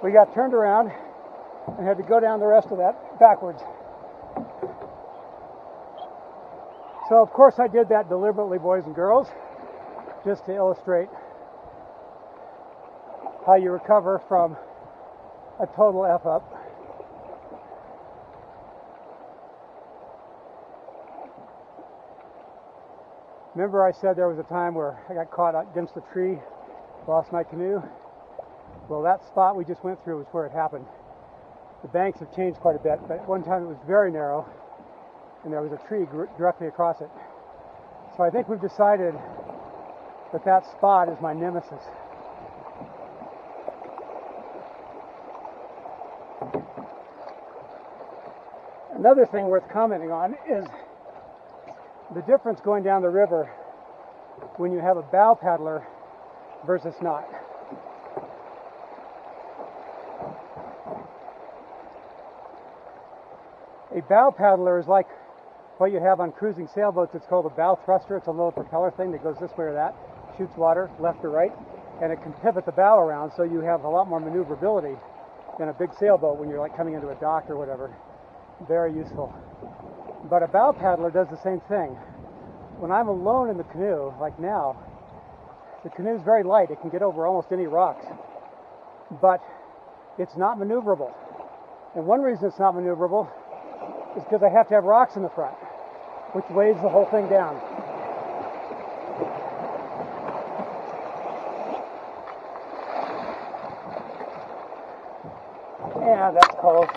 We got turned around and had to go down the rest of that backwards. So of course I did that deliberately, boys and girls, just to illustrate how you recover from a total F-up. Remember I said there was a time where I got caught against a tree, lost my canoe? Well, that spot we just went through was where it happened. The banks have changed quite a bit, but at one time it was very narrow, and there was a tree directly across it. So I think we've decided that that spot is my nemesis. Another thing worth commenting on is the difference going down the river when you have a bow paddler versus not. A bow paddler is like what you have on cruising sailboats. It's called a bow thruster. It's a little propeller thing that goes this way or that, shoots water left or right, and it can pivot the bow around, so you have a lot more maneuverability than a big sailboat when you're like coming into a dock or whatever. Very useful. But a bow paddler does the same thing. When I'm alone in the canoe, like now, the canoe is very light. It can get over almost any rocks. But it's not maneuverable. And one reason it's not maneuverable is because I have to have rocks in the front, which weighs the whole thing down. And that's called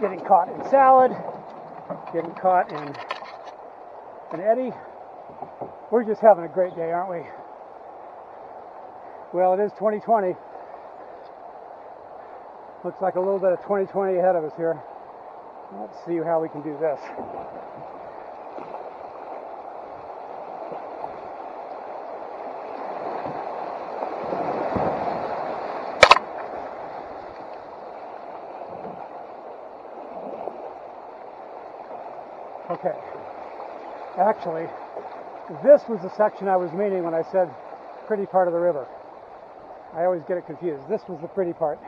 getting caught in salad, getting caught in an eddy. We're just having a great day, aren't we? Well, it is 2020. Looks like a little bit of 2020 ahead of us here. Let's see how we can do this. Okay. Actually, this was the section I was meaning when I said pretty part of the river. I always get it confused. This was the pretty part.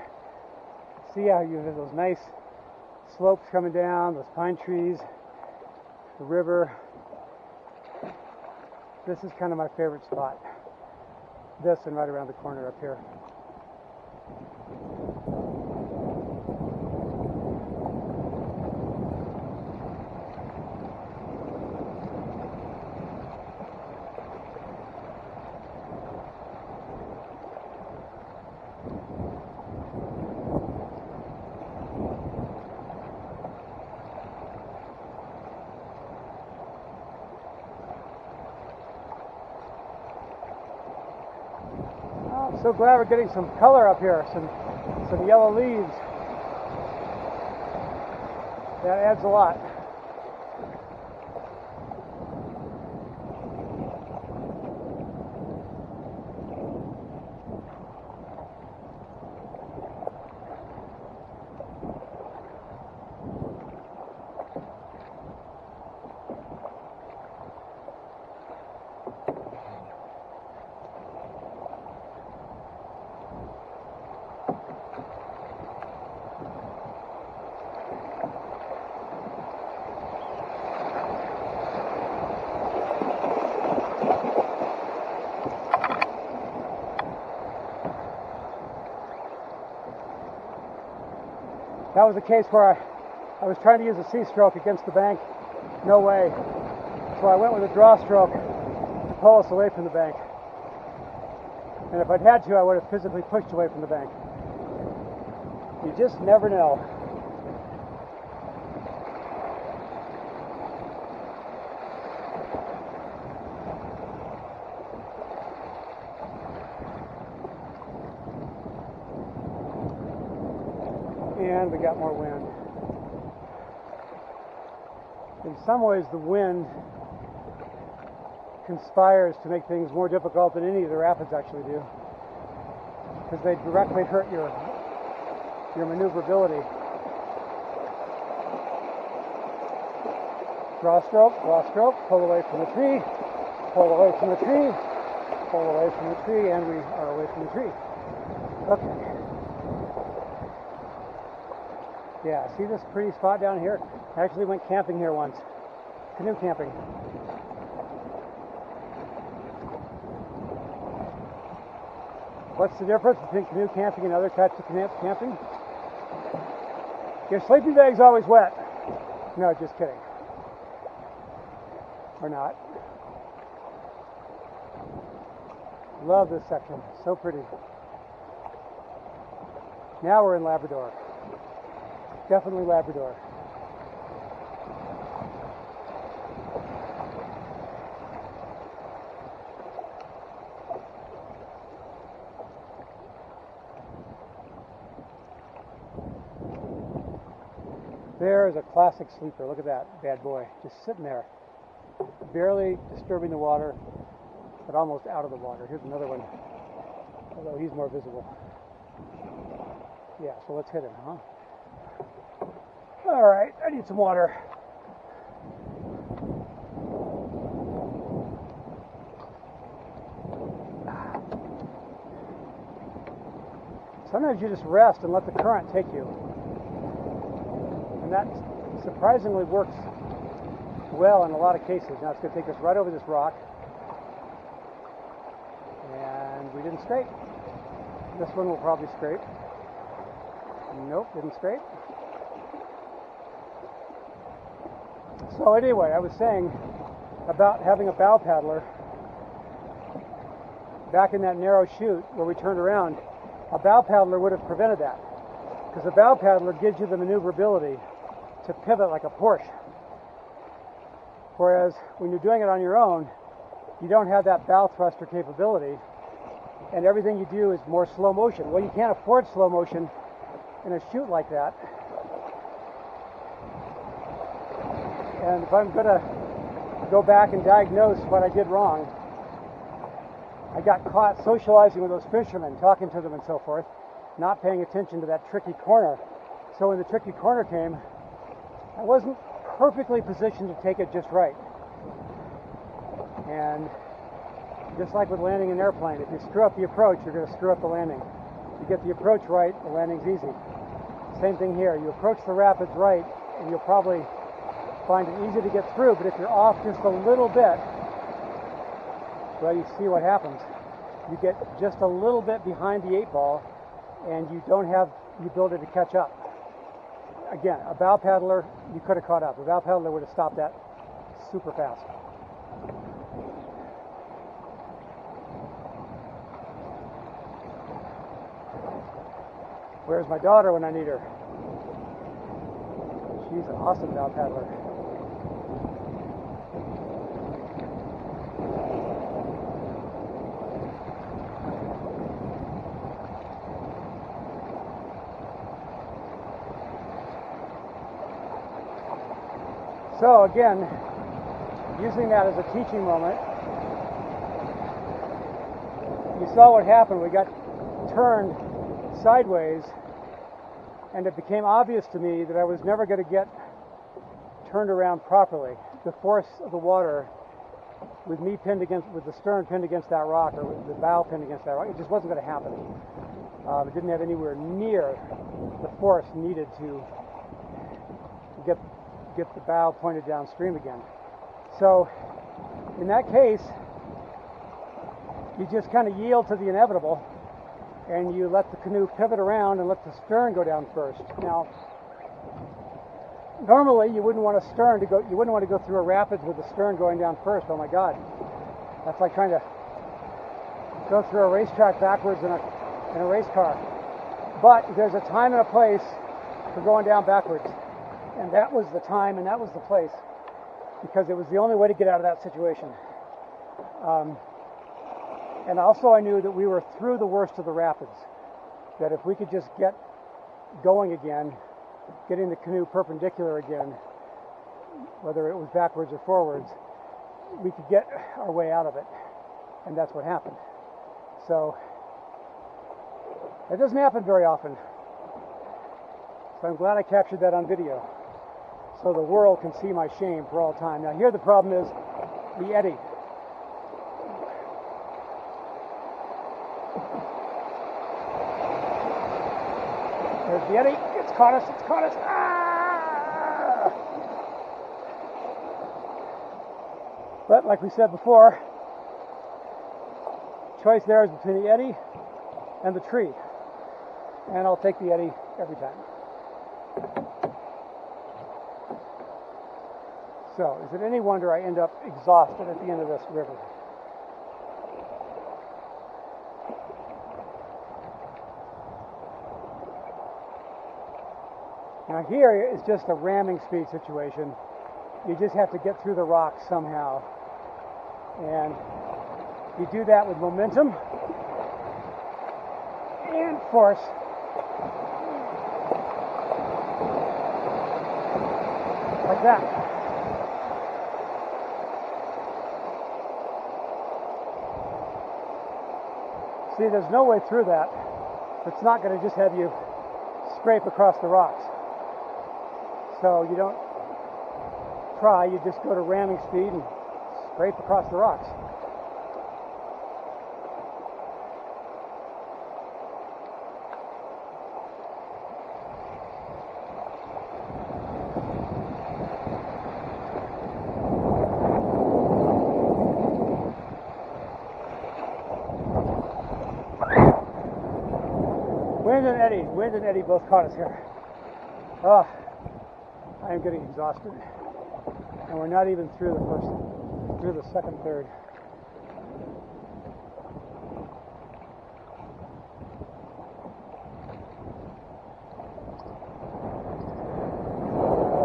See how you have those nice slopes coming down, those pine trees, the river. This is kind of my favorite spot. This and right around the corner up here. So glad we're getting some color up here, some yellow leaves. That adds a lot. That was a case where I was trying to use a C-stroke against the bank. No way. So I went with a draw stroke to pull us away from the bank. And if I'd had to, I would have physically pushed away from the bank. You just never know. And we got more wind. In some ways, the wind conspires to make things more difficult than any of the rapids actually do, because they directly hurt your maneuverability. Draw stroke, pull away from the tree, pull away from the tree, pull away from the tree, and we are away from the tree. Okay. Yeah, see this pretty spot down here? I actually went camping here once. Canoe camping. What's the difference between canoe camping and other types of camping? Your sleeping bag's always wet. No, just kidding. Or not. Love this section. So pretty. Now we're in Labrador. Definitely Labrador. There is a classic sleeper. Look at that bad boy. Just sitting there. Barely disturbing the water, but almost out of the water. Here's another one. Although he's more visible. Yeah, so let's hit him, huh? All right, I need some water. Sometimes you just rest and let the current take you. And that surprisingly works well in a lot of cases. Now it's going to take us right over this rock. And we didn't scrape. This one will probably scrape. Nope, didn't scrape. So anyway, I was saying about having a bow paddler back in that narrow chute where we turned around. A bow paddler would have prevented that, because a bow paddler gives you the maneuverability to pivot like a Porsche. Whereas when you're doing it on your own, you don't have that bow thruster capability, and everything you do is more slow motion. Well, you can't afford slow motion in a chute like that. And if I'm going to go back and diagnose what I did wrong, I got caught socializing with those fishermen, talking to them and so forth, not paying attention to that tricky corner. So when the tricky corner came, I wasn't perfectly positioned to take it just right. And just like with landing an airplane, if you screw up the approach, you're going to screw up the landing. If you get the approach right, the landing's easy. Same thing here. You approach the rapids right, and you'll probably find it easy to get through, but if you're off just a little bit, well, you see what happens. You get just a little bit behind the 8-ball, and you don't have the ability to catch up. Again, a bow paddler, you could have caught up. A bow paddler would have stopped that super fast. Where's my daughter when I need her? She's an awesome bow paddler. So again, using that as a teaching moment, you saw what happened. We got turned sideways, and it became obvious to me that I was never going to get turned around properly. The force of the water, with me pinned against, with the stern pinned against that rock, or with the bow pinned against that rock, it just wasn't going to happen. It didn't have anywhere near the force needed to get the bow pointed downstream again. So in that case, you just kind of yield to the inevitable, and you let the canoe pivot around and let the stern go down first. Now, normally you wouldn't want you wouldn't want to go through a rapids with the stern going down first. Oh my God, that's like trying to go through a racetrack backwards in a race car. But there's a time and a place for going down backwards, and that was the time and that was the place, because it was the only way to get out of that situation. And also I knew that we were through the worst of the rapids, that if we could just get going again, getting the canoe perpendicular again, whether it was backwards or forwards, we could get our way out of it. And that's what happened. So that doesn't happen very often. So I'm glad I captured that on video, so the world can see my shame for all time. Now here the problem is the eddy. There's the eddy. It's caught us. It's caught us. Ah! But like we said before, choice there is between the eddy and the tree. And I'll take the eddy every time. So, is it any wonder I end up exhausted at the end of this river? Now here is just a ramming speed situation. You just have to get through the rocks somehow. And you do that with momentum and force. Like that. See, there's no way through that. It's not going to just have you scrape across the rocks. So you don't try, you just go to ramming speed and scrape across the rocks. Wind and eddy both caught us here. Oh, I am getting exhausted, and we're not even through the second third.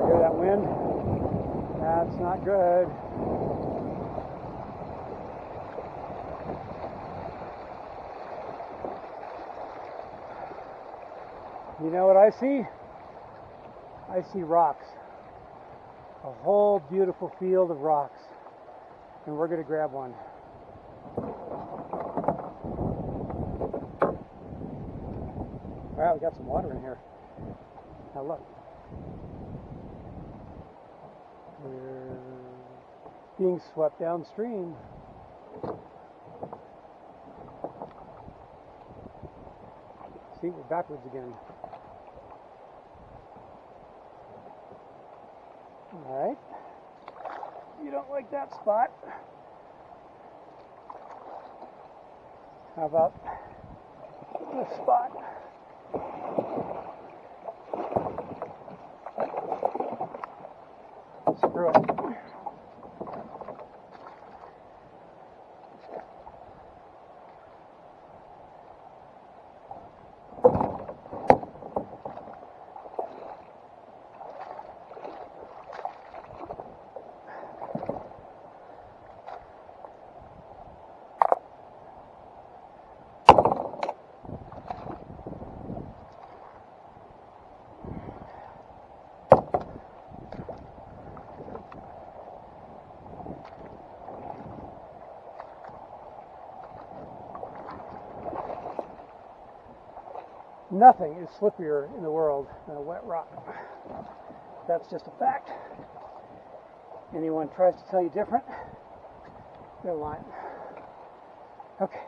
Hear that wind? That's not good. You know what I see? I see rocks. A whole beautiful field of rocks. And we're going to grab one. Wow, we got some water in here. Now look. We're being swept downstream. See, we're backwards again. All right. You don't like that spot. How about this spot? Screw it. Nothing is slipperier in the world than a wet rock. That's just a fact. Anyone tries to tell you different, they're lying. Okay.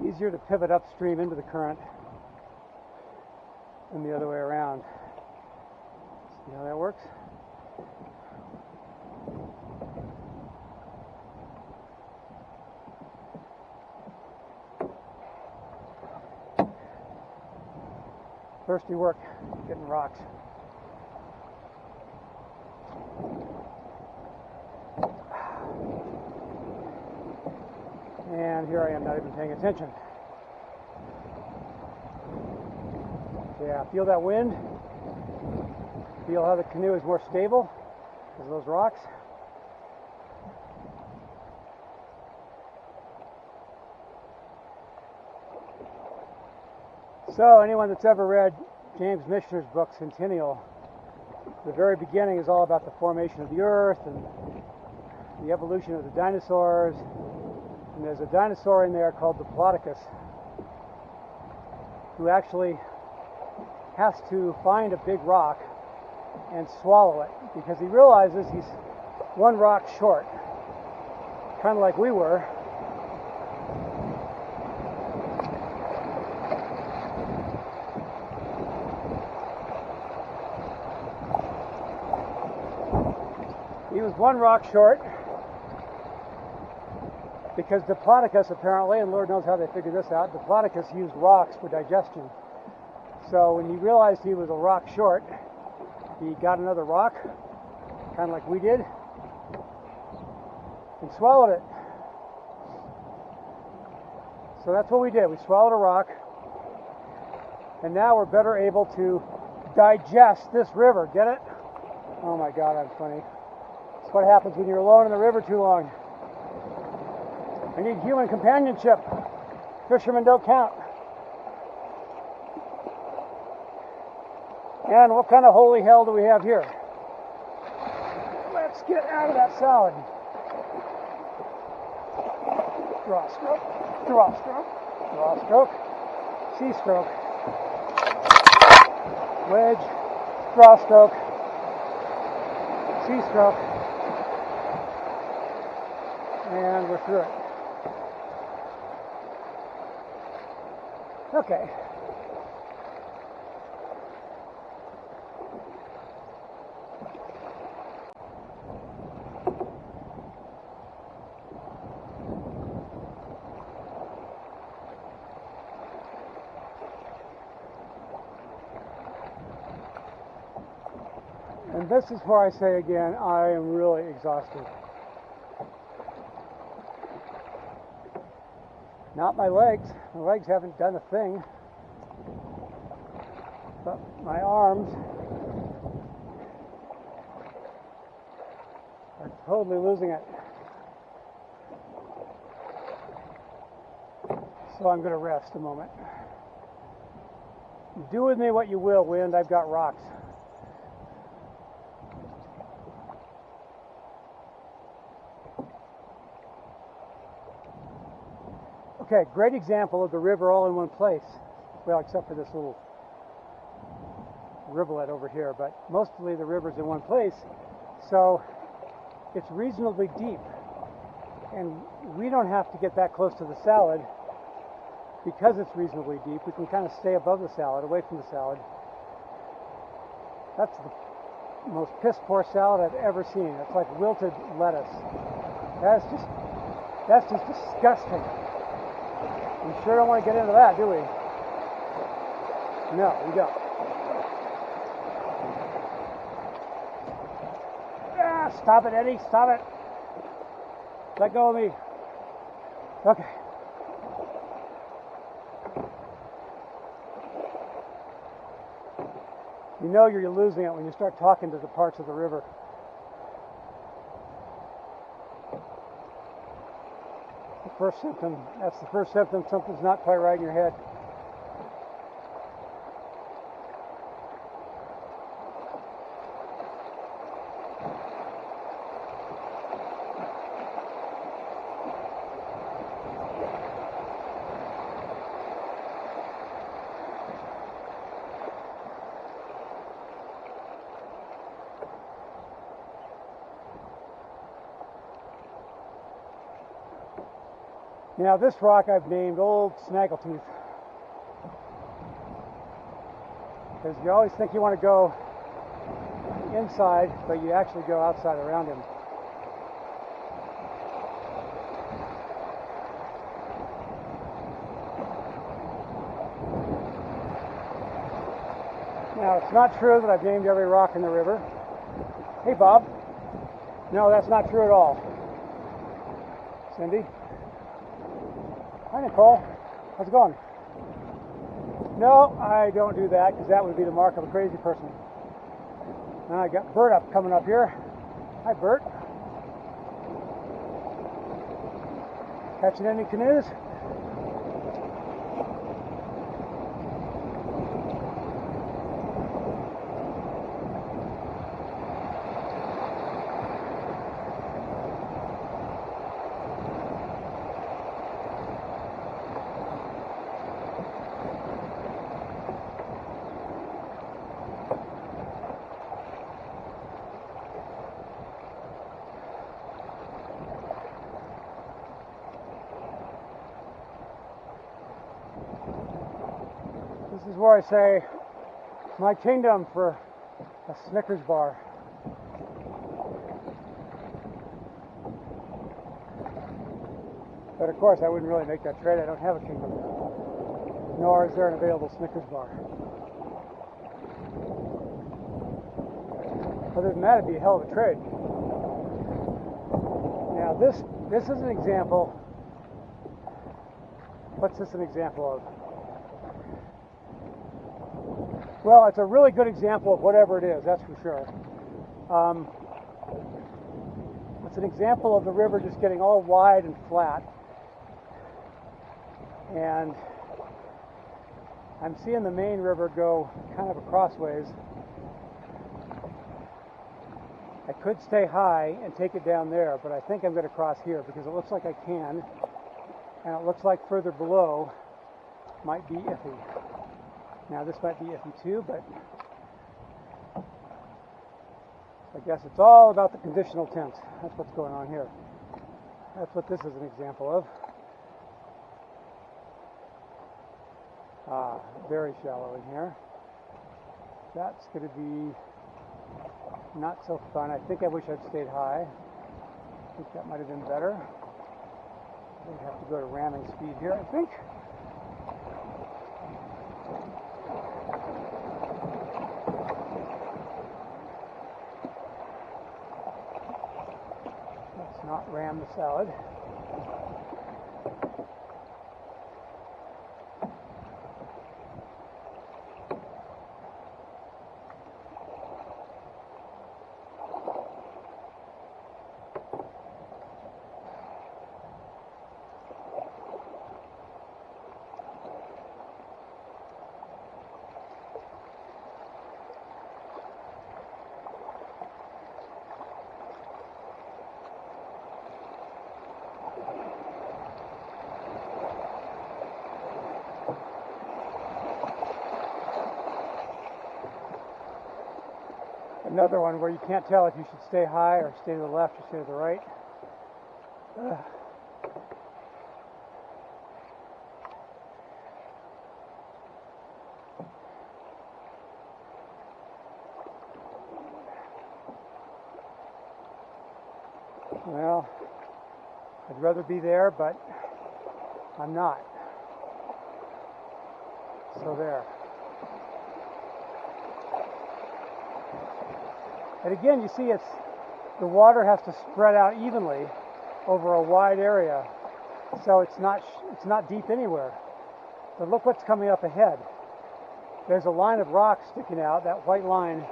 Easier to pivot upstream into the current than the other way around. See how that works? Thirsty work, getting rocks. And here I am, not even paying attention. Yeah, feel that wind? Feel how the canoe is more stable because of those rocks? So, anyone that's ever read James Michener's book, Centennial, the very beginning is all about the formation of the earth and the evolution of the dinosaurs. And there's a dinosaur in there called the Diplodocus who actually has to find a big rock and swallow it because he realizes he's one rock short, kind of like we were. He was one rock short because Diplodocus apparently, and Lord knows how they figured this out, Diplodocus used rocks for digestion. So when he realized he was a rock short, he got another rock, kind of like we did, and swallowed it. So that's what we did. We swallowed a rock, and now we're better able to digest this river. Get it? Oh my God, I'm funny. That's what happens when you're alone in the river too long. I need human companionship. Fishermen don't count. And what kind of holy hell do we have here? Let's get out of that salad. Draw stroke, draw stroke, draw stroke, sea stroke, wedge, draw stroke, sea stroke, and we're through it. Okay. And this is where I say again, I am really exhausted. Not my legs. My legs haven't done a thing. But my arms are totally losing it. So I'm going to rest a moment. Do with me what you will, wind. I've got rocks. Okay, great example of the river all in one place. Well, except for this little rivulet over here, but mostly the river's in one place. So it's reasonably deep. And we don't have to get that close to the salad because it's reasonably deep. We can kind of stay above the salad, away from the salad. That's the most piss poor salad I've ever seen. It's like wilted lettuce. That's just disgusting. We sure don't want to get into that, do we? No, we don't. Ah, stop it, Eddie, stop it. Let go of me. Okay. You know you're losing it when you start talking to the parts of the river. The first symptom, that's the first symptom, something's not quite right in your head. Now this rock I've named Old Snaggletooth, because you always think you want to go inside, but you actually go outside around him. Now it's not true that I've named every rock in the river. Hey Bob. No, that's not true at all. Cindy? Hi, Nicole. How's it going? No, I don't do that because that would be the mark of a crazy person. Now I got Bert coming up here. Hi, Bert. Catching any canoes? This is where I say, my kingdom for a Snickers bar. But of course, I wouldn't really make that trade. I don't have a kingdom. Nor is there an available Snickers bar. Other than that, it'd be a hell of a trade. Now, this is an example. What's this an example of? Well, it's a really good example of whatever it is, that's for sure. It's an example of the river just getting all wide and flat. And I'm seeing the main river go kind of crossways. I could stay high and take it down there, but I think I'm going to cross here because it looks like I can. And it looks like further below might be iffy. Now this might be iffy too, but I guess it's all about the conditional tense. That's what's going on here. That's what this is an example of. Very shallow in here. That's going to be not so fun. I think I wish I'd stayed high. I think that might have been better. We'd have to go to ramming speed here, I think. Let's not ram the salad. Another one where you can't tell if you should stay high or stay to the left or stay to the right. Well, I'd rather be there, but I'm not. So there. And again, you see, the water has to spread out evenly over a wide area, so it's not deep anywhere. But look what's coming up ahead. There's a line of rocks sticking out, that white line,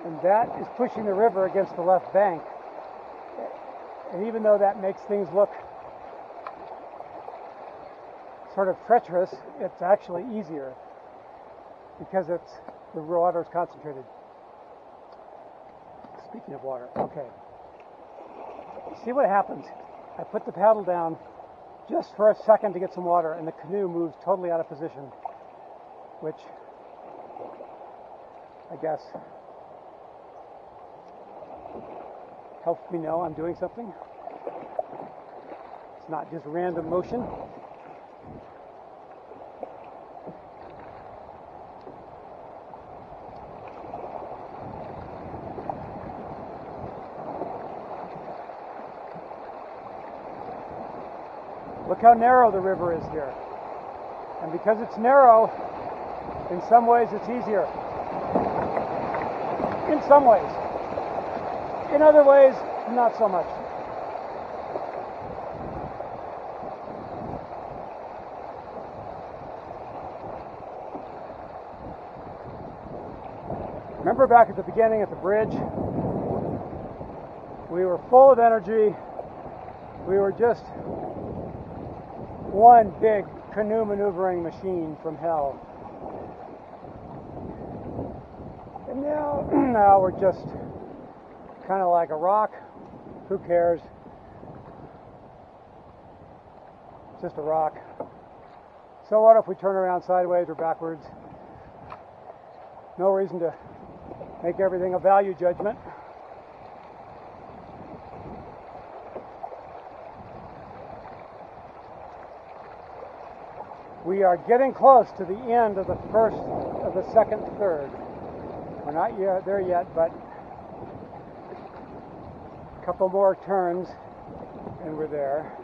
and that is pushing the river against the left bank. And even though that makes things look sort of treacherous, it's actually easier because the water is concentrated. Speaking of water, okay. See what happens? I put the paddle down just for a second to get some water, and the canoe moves totally out of position, which I guess helps me know I'm doing something. It's not just random motion. Look how narrow the river is here. And because it's narrow, in some ways it's easier. In some ways. In other ways, not so much. Remember back at the beginning at the bridge? We were full of energy. We were just one big canoe maneuvering machine from hell. And now we're just kind of like a rock. Who cares? It's just a rock. So what if we turn around sideways or backwards? No reason to make everything a value judgment. We are getting close to the end of the second third. We're not there yet, but a couple more turns and we're there.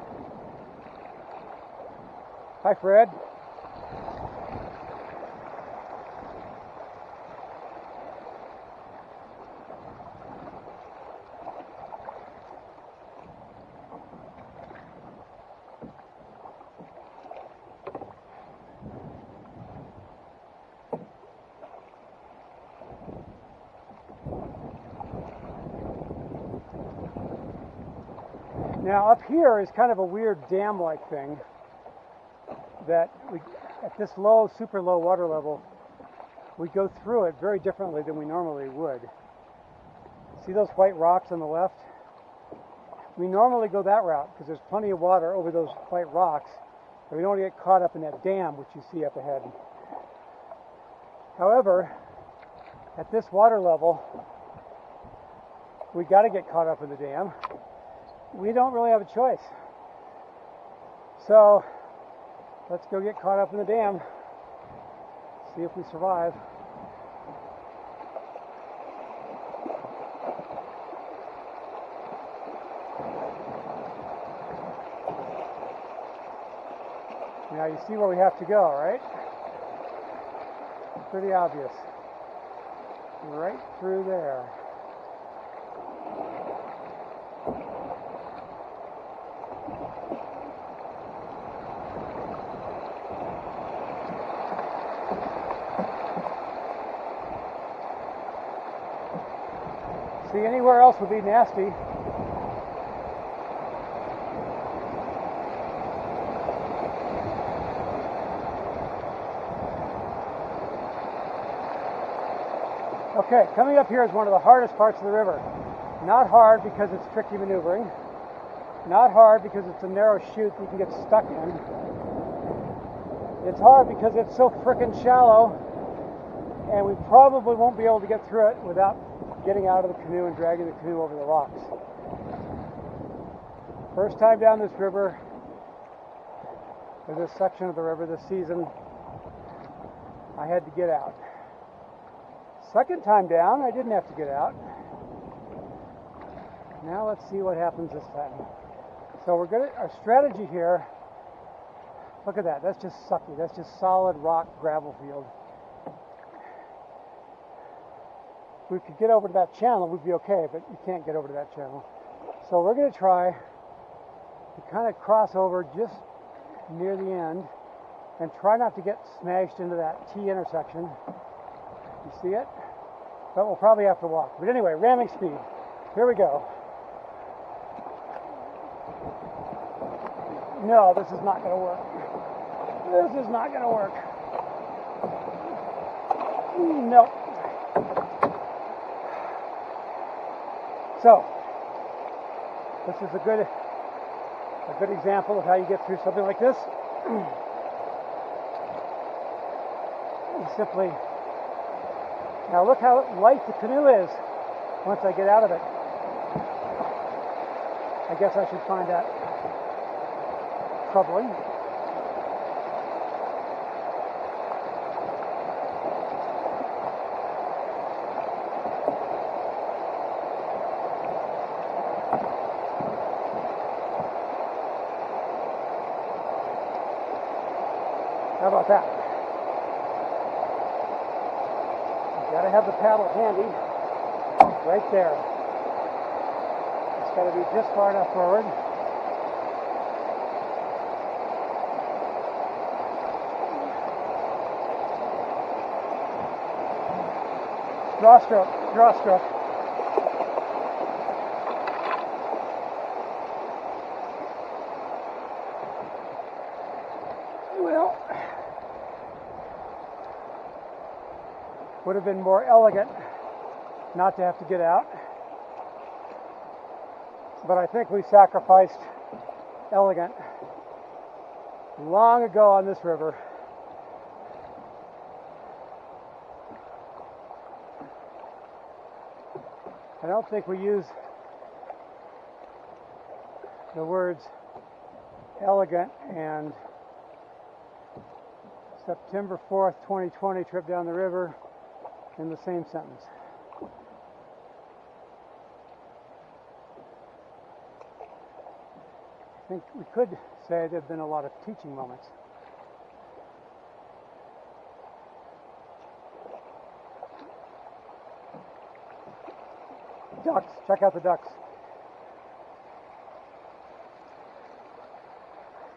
Hi, Fred. Now up here is kind of a weird dam-like thing that at this low, super low water level, we go through it very differently than we normally would. See those white rocks on the left? We normally go that route because there's plenty of water over those white rocks, but we don't get caught up in that dam which you see up ahead. However, at this water level, we got to get caught up in the dam. We don't really have a choice. So let's go get caught up in the dam, see if we survive. Now you see where we have to go, right? Pretty obvious. Right through there. See, anywhere else would be nasty. Okay, coming up here is one of the hardest parts of the river. Not hard because it's tricky maneuvering. Not hard because it's a narrow chute that you can get stuck in. It's hard because it's so frickin' shallow And we probably won't be able to get through it without getting out of the canoe and dragging the canoe over the rocks. First time down this river, or this section of the river this season, I had to get out. Second time down, I didn't have to get out. Now let's see what happens this time. So our strategy here, look at that, that's just sucky. That's just solid rock gravel field. If we could get over to that channel, we'd be okay, but you can't get over to that channel. So we're going to try to kind of cross over just near the end and try not to get smashed into that T intersection. You see it? But we'll probably have to walk. But anyway, ramming speed. Here we go. No, this is not going to work. This is not going to work. No. So, this is a good example of how you get through something like this. You simply, now look how light the canoe is once I get out of it. I guess I should find that troubling. How about that? You gotta have the paddle handy right there. It's gotta be just far enough forward. Draw stroke, draw stroke. Well, would have been more elegant not to have to get out, but I think we sacrificed elegant long ago on this river. I don't think we use the words elegant and September 4th, 2020 trip down the river in the same sentence. I think we could say there have been a lot of teaching moments. Ducks, check out the ducks.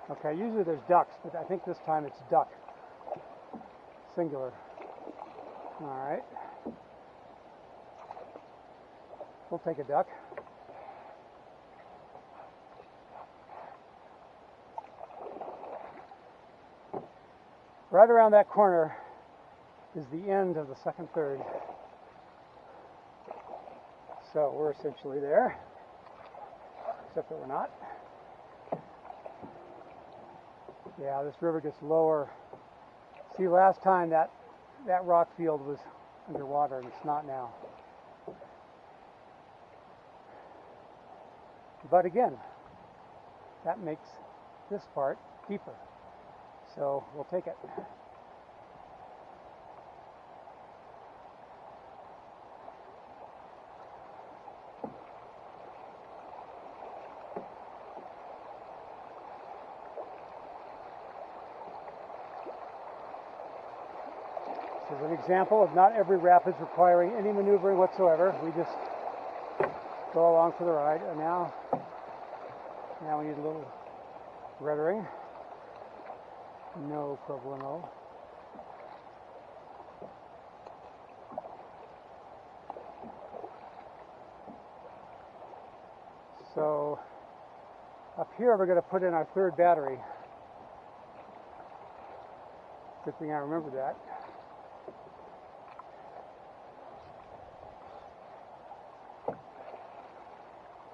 Okay, usually there's ducks, but I think this time it's duck. Singular. All right. We'll take a duck. Right around that corner is the end of the second third. So we're essentially there, except that we're not. Yeah, this river gets lower. See, last time that rock field was underwater, and it's not now. But again, that makes this part deeper. So we'll take it. This is an example of not every rapids requiring any maneuvering whatsoever. We just go along for the ride. And now we need a little ruddering. No problemo. So up here we're going to put in our third battery. Good thing I remembered that.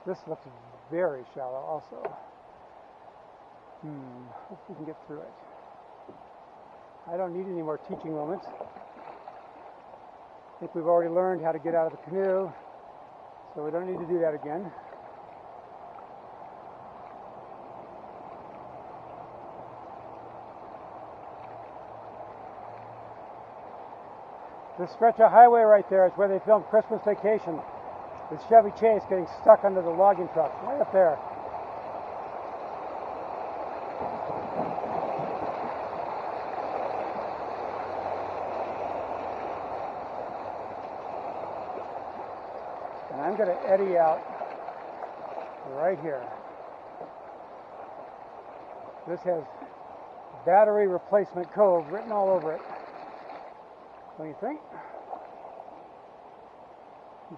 This looks very shallow also. Hope we can get through it. I don't need any more teaching moments. I think we've already learned how to get out of the canoe, so we don't need to do that again. This stretch of highway right there is where they filmed Christmas Vacation with Chevy Chase getting stuck under the logging truck, right up there. And I'm going to eddy out right here. This has Battery Replacement Cove written all over it. What do you think?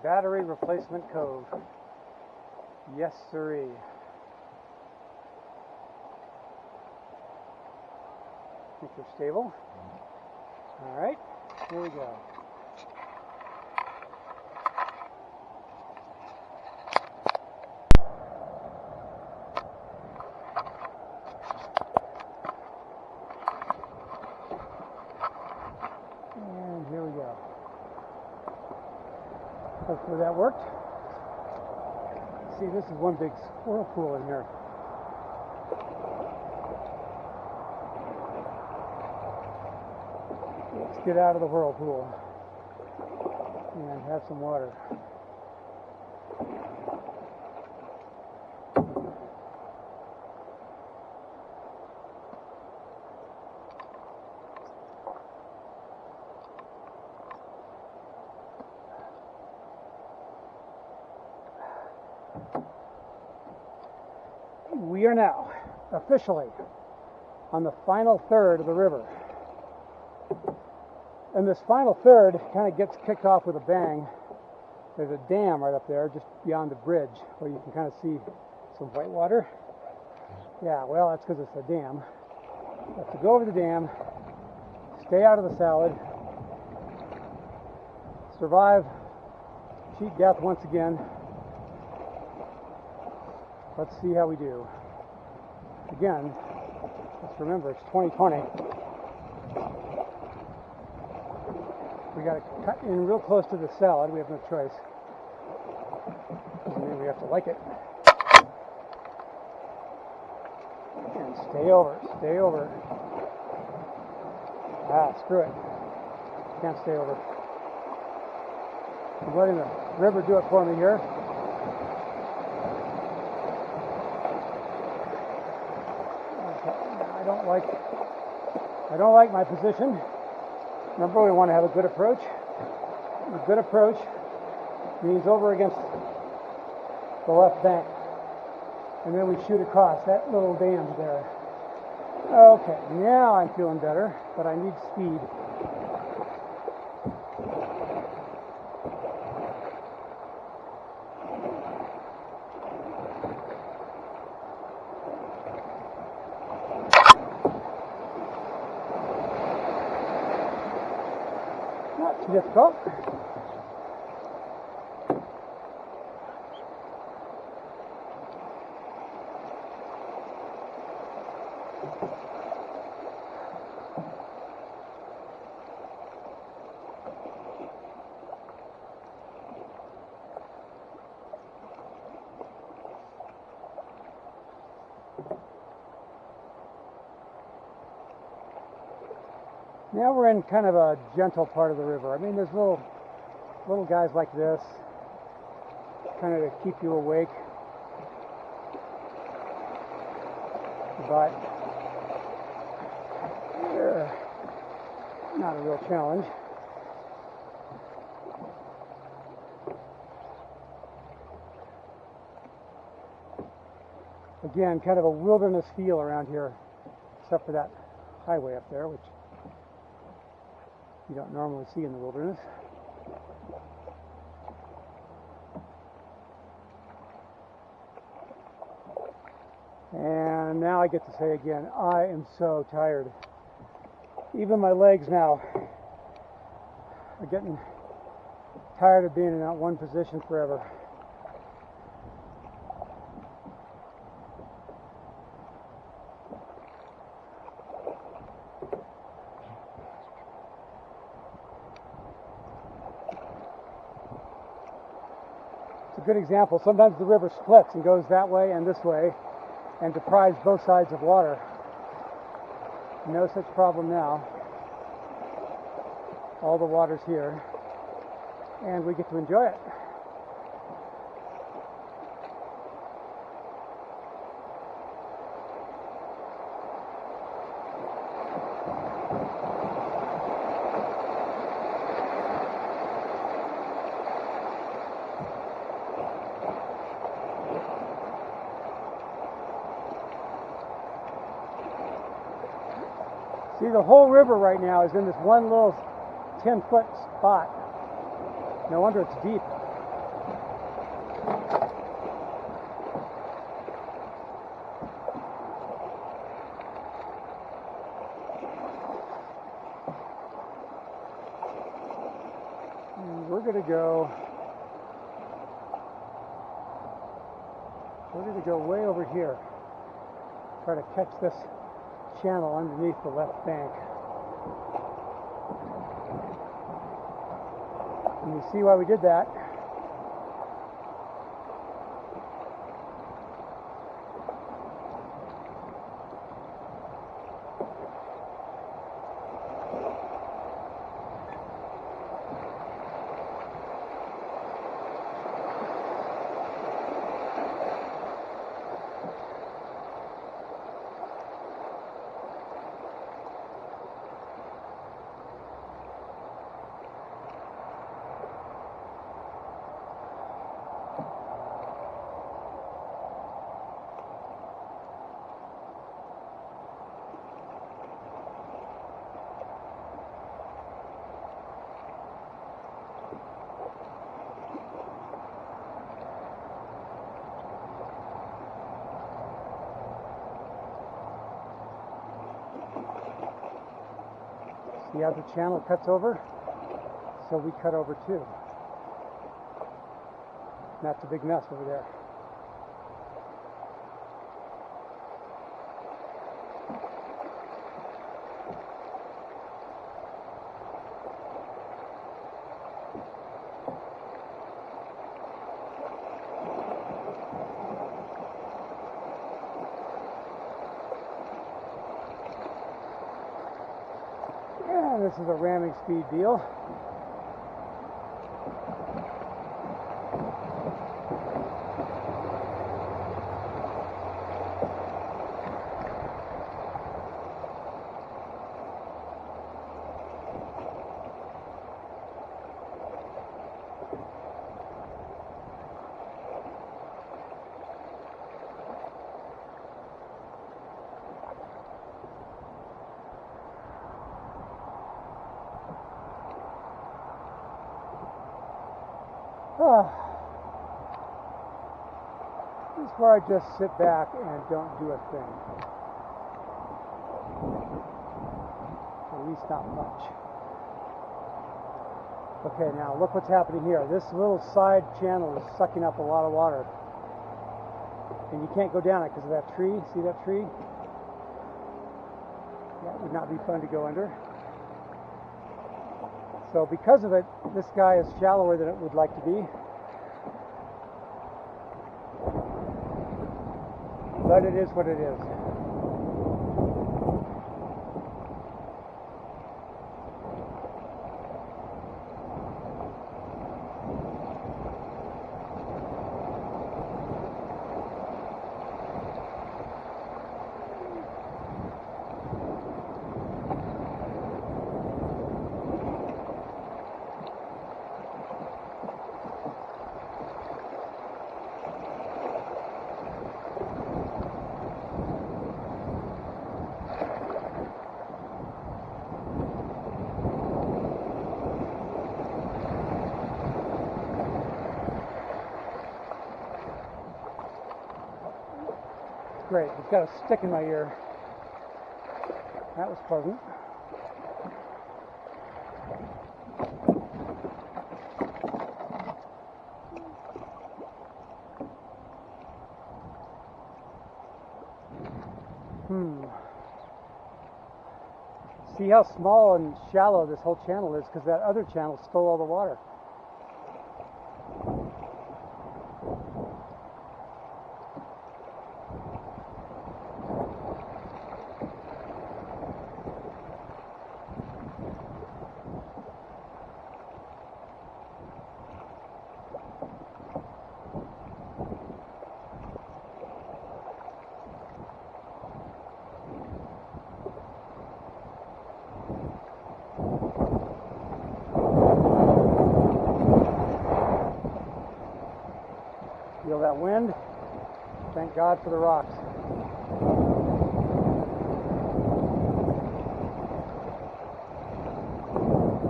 Battery Replacement Cove. Yes, sirree. Think they're stable? All right, here we go. And here we go. Hopefully that worked. See, this is one big whirlpool in here. Let's get out of the whirlpool and have some water. We are now officially on the final third of the river. And this final third kind of gets kicked off with a bang. There's a dam right up there just beyond the bridge where you can kind of see some white water. Yeah, well, that's because it's a dam. You have to go over the dam, stay out of the salad, survive, cheat death once again. Let's see how we do. Again, let's remember it's 2020. We got to cut in real close to the salad. We have no choice. And then we have to like it. And stay over, stay over. Ah, screw it. Can't stay over. I'm letting the river do it for me here. I don't like my position. Remember, we want to have a good approach. A good approach means over against the left bank. And then we shoot across that little dam there. Okay, now I'm feeling better, but I need speed. Not too difficult. Now we're in kind of a gentle part of the river. I mean, there's little guys like this, kind of to keep you awake. But not a real challenge. Again, kind of a wilderness feel around here, except for that highway up there, which you don't normally see in the wilderness. And now I get to say again, I am so tired. Even my legs now are getting tired of being in that one position forever. a good example. Sometimes the river splits and goes that way and this way and deprives both sides of water. No such problem now. All the water's here and we get to enjoy it. See, the whole river right now is in this one little 10-foot spot. No wonder it's deep. And we're going to go way over here. Try to catch this channel underneath the left bank. And you see why we did that. See how the channel cuts over? So we cut over too. That's a big mess over there. This is a ramming speed deal. This is where I just sit back and don't do a thing. At least not much. Okay, now look what's happening here. This little side channel is sucking up a lot of water. And you can't go down it because of that tree. See that tree? That would not be fun to go under. So because of it, this guy is shallower than it would like to be. But it is what it is. Great, it's got a stick in my ear. That was pleasant. See how small and shallow this whole channel is because that other channel stole all the water. Feel that wind? Thank God for the rocks.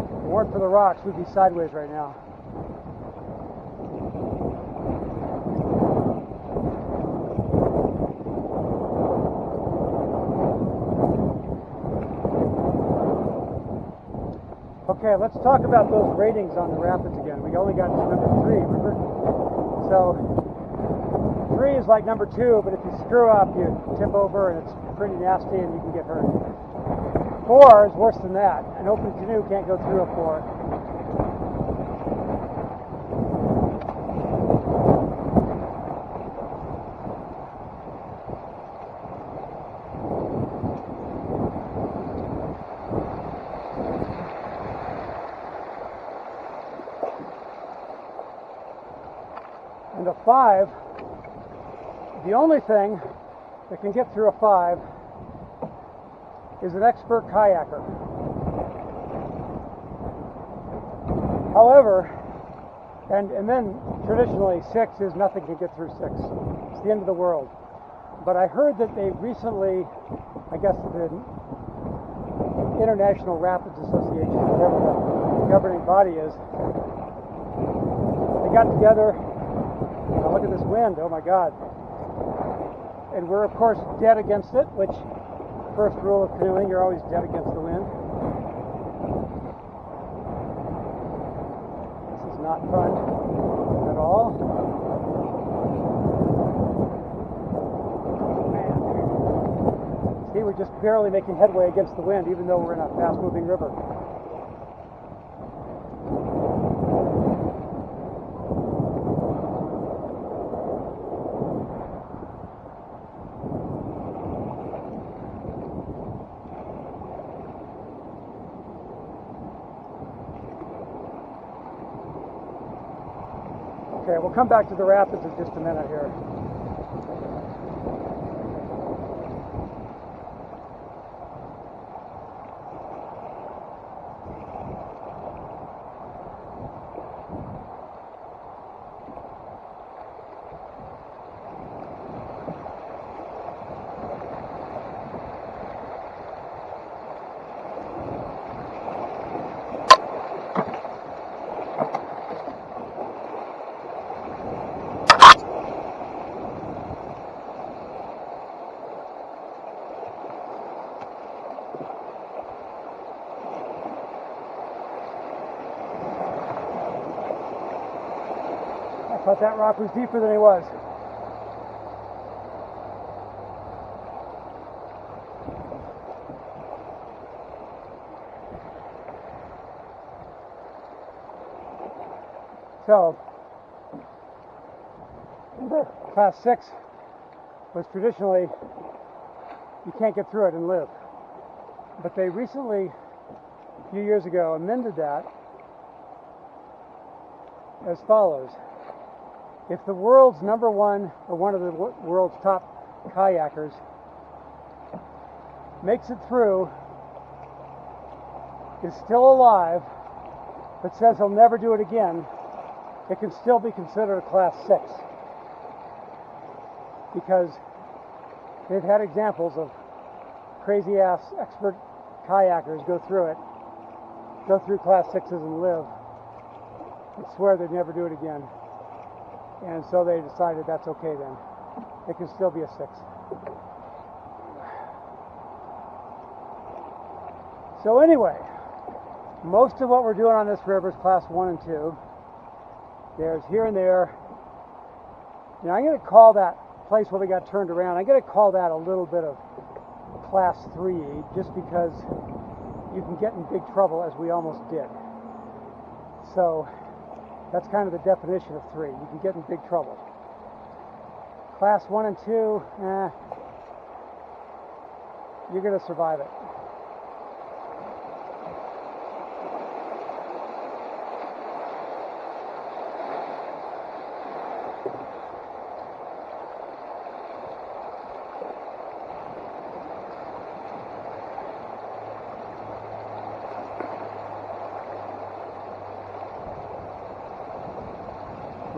If it weren't for the rocks, we'd be sideways right now. Okay, let's talk about those ratings on the rapids again. We only got to number 3, remember? So 3 is like number 2, but if you screw up, you tip over and it's pretty nasty and you can get hurt. 4 is worse than that. An open canoe can't go through a 4. And a 5, the only thing that can get through a 5 is an expert kayaker. However, and then traditionally 6 is nothing can get through 6. It's the end of the world. But I heard that they recently, I guess the International Rapids Association, whatever the governing body is, they got together. Now look at this wind, oh my God. And we're of course dead against it, which first rule of canoeing, you're always dead against the wind. This is not fun at all. Man. See, we're just barely making headway against the wind, even though we're in a fast-moving river. Okay, we'll come back to the rapids in just a minute here. I thought that rock was deeper than he was. So, class 6 was traditionally, you can't get through it and live. But they recently, a few years ago, amended that as follows. If the world's number 1 or one of the world's top kayakers makes it through, is still alive, but says he'll never do it again, it can still be considered a class 6. Because they've had examples of crazy ass expert kayakers go through class 6s and live, and swear they'd never do it again. And so they decided that's okay then. It can still be a 6. So anyway, most of what we're doing on this river is class 1 and 2. There's here and there. You know, I'm going to call that place where we got turned around, I'm going to call that a little bit of class 3, just because you can get in big trouble, as we almost did. So that's kind of the definition of 3. You can get in big trouble. Class 1 and 2, you're going to survive it.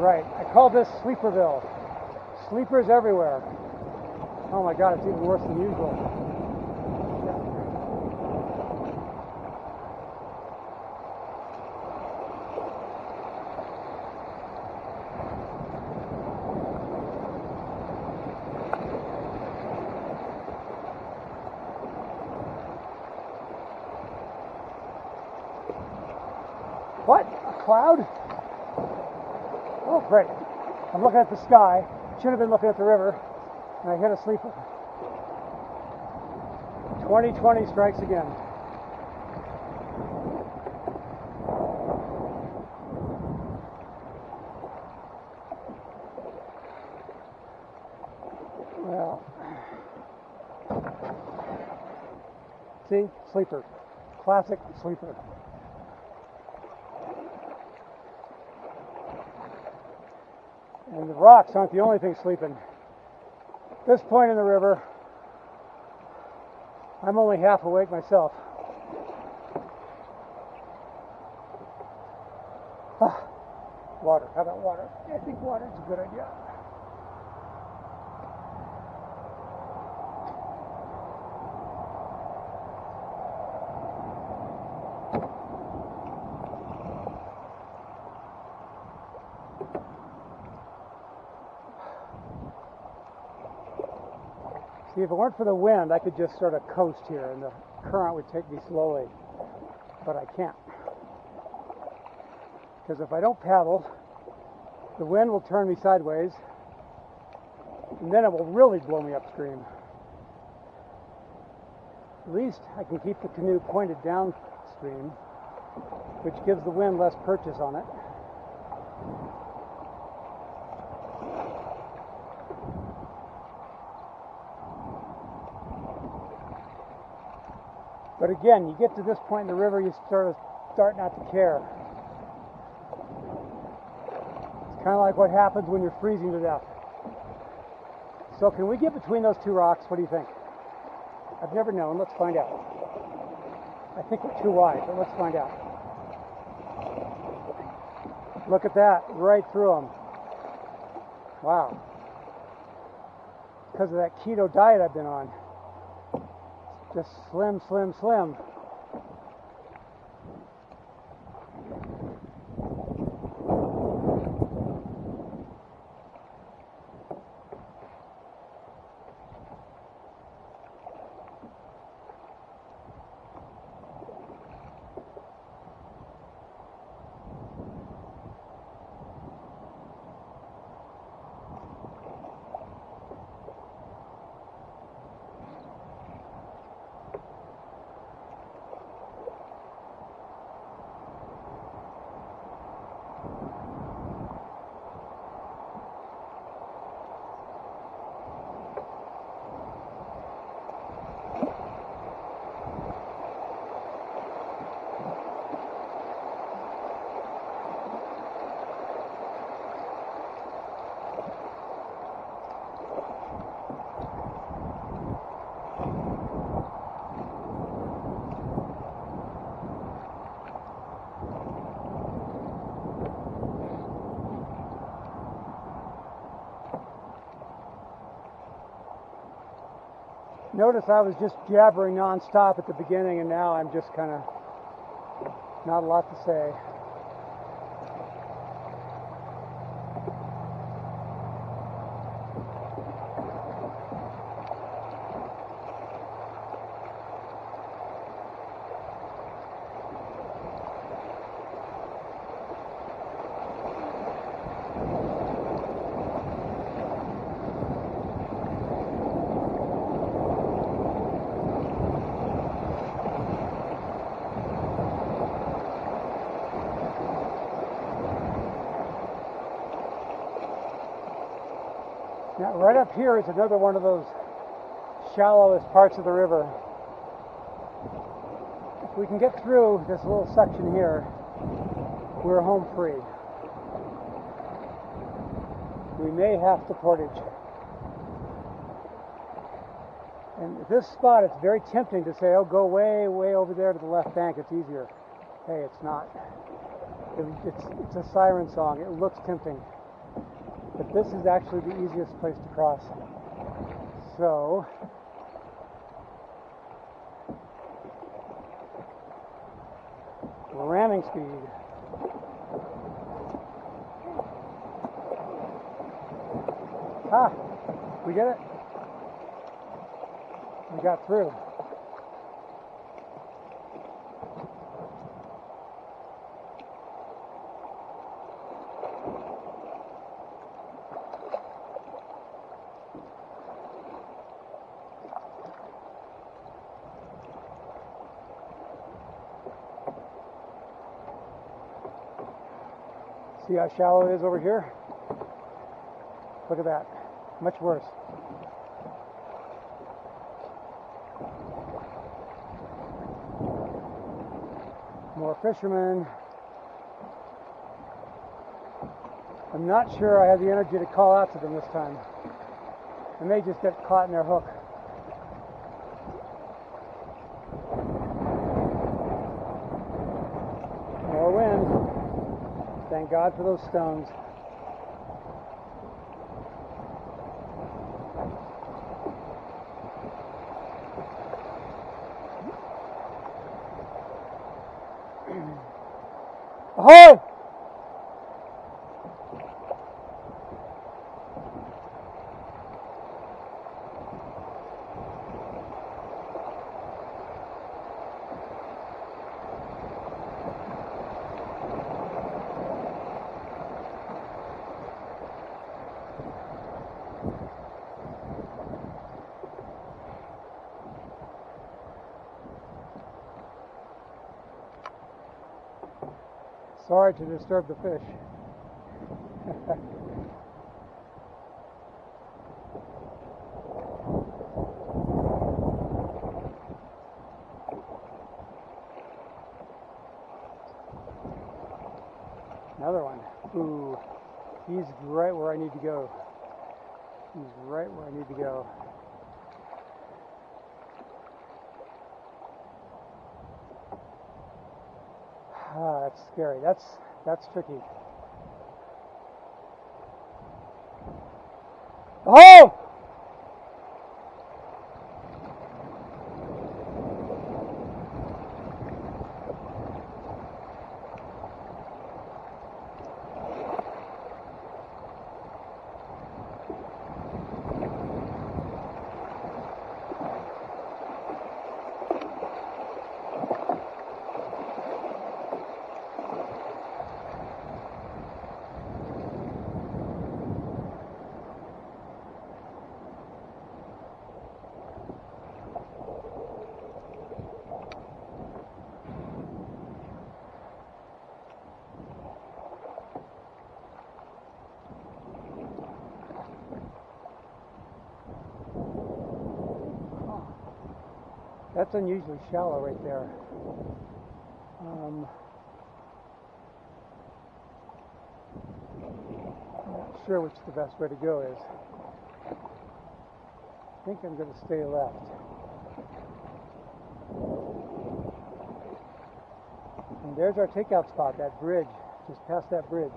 right. I call this Sleeperville. Sleepers everywhere. Oh my God, it's even worse than usual. What? A cloud? Oh, great. I'm looking at the sky. Should have been looking at the river. And I hit a sleeper. 2020 strikes again. Well, see? Sleeper. Classic sleeper. And the rocks aren't the only thing sleeping. At this point in the river, I'm only half awake myself. Water. How about water? I think water is a good idea. See, if it weren't for the wind, I could just sort of coast here and the current would take me slowly, but I can't. Because if I don't paddle, the wind will turn me sideways, and then it will really blow me upstream. At least I can keep the canoe pointed downstream, which gives the wind less purchase on it. But again, you get to this point in the river, you start not to care. It's kind of like what happens when you're freezing to death. So can we get between those two rocks? What do you think? I've never known. Let's find out. I think we're too wide, but let's find out. Look at that, right through them. Wow. Because of that keto diet I've been on. Just slim, slim, slim. Notice I was just jabbering non-stop at the beginning, and now I'm just kind of not a lot to say. Now, right up here is another one of those shallowest parts of the river. If we can get through this little section here, we're home free. We may have to portage. And at this spot, it's very tempting to say, oh, go way, way over there to the left bank, it's easier. Hey, it's not. It's a siren song. It looks tempting. But this is actually the easiest place to cross. So, ramming speed. Ah, we did it. We got through. See how shallow it is over here? Look at that. Much worse. More fishermen. I'm not sure I have the energy to call out to them this time. I may just get caught in their hook. More wind. Thank God for those stones. Ahoy! Sorry to disturb the fish. Another one. Ooh, he's right where I need to go. He's right where I need to go. Ah, that's scary. That's tricky. Oh! That's unusually shallow right there. I'm not sure which the best way to go is. I think I'm going to stay left. And there's our takeout spot, that bridge, just past that bridge.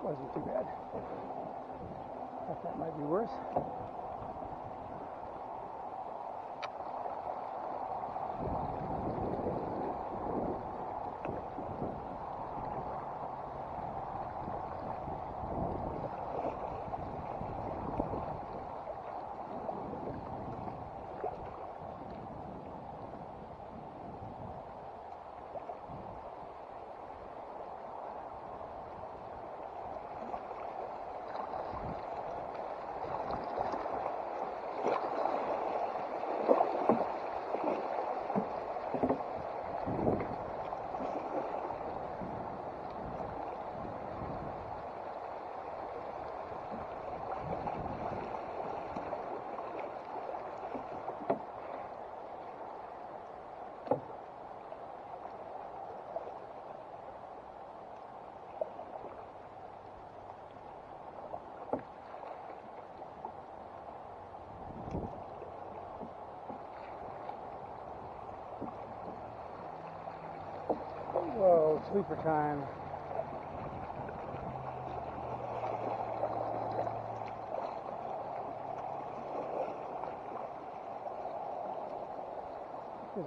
Wasn't too bad. Thought that might be worse. sleeper time. Is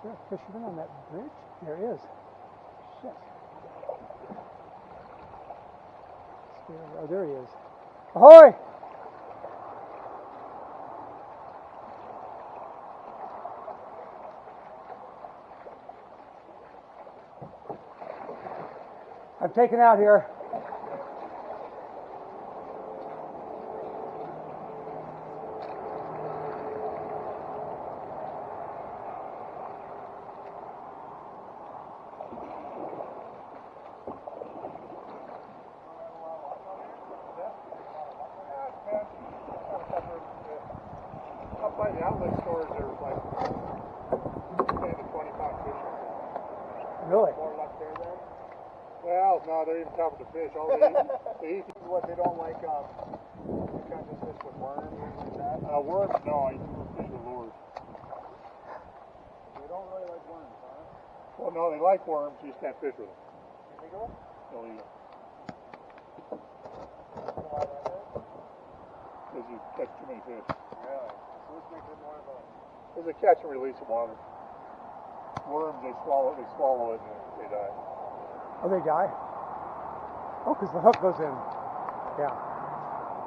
there a fisherman on that bridge? There is. Shit. Oh, there he is. Ahoy! I'm taken out here. Up by the outlet stores, there's like 10 to 25 fish. Really? More left there then? Well, no, they're even tougher to fish. All they eat is what they don't like. They kind of just fish with worms and like that. Worms? No, I do fish with lures. They don't really like worms, huh? Well, no, they like worms. You just can't fish with them. Illegal? Illegal. Why that is? Because you catch too many fish. Really? So this makes it more of a... There's a catch and release of water. Worms, they swallow it and they die. Oh, they die? Oh, because the hook goes in. Yeah.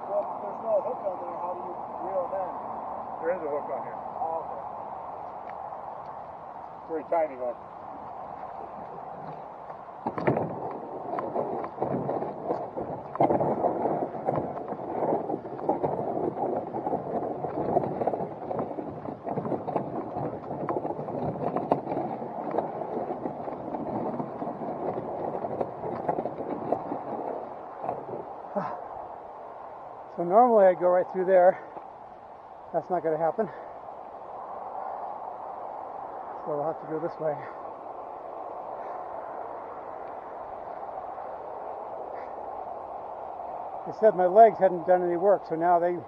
Well, if there's no hook on there, how do you reel them in? There is a hook on here. Oh, okay. Very tiny hook. So normally I'd go right through there. That's not going to happen. So I'll have to go this way. They said my legs hadn't done any work, so now they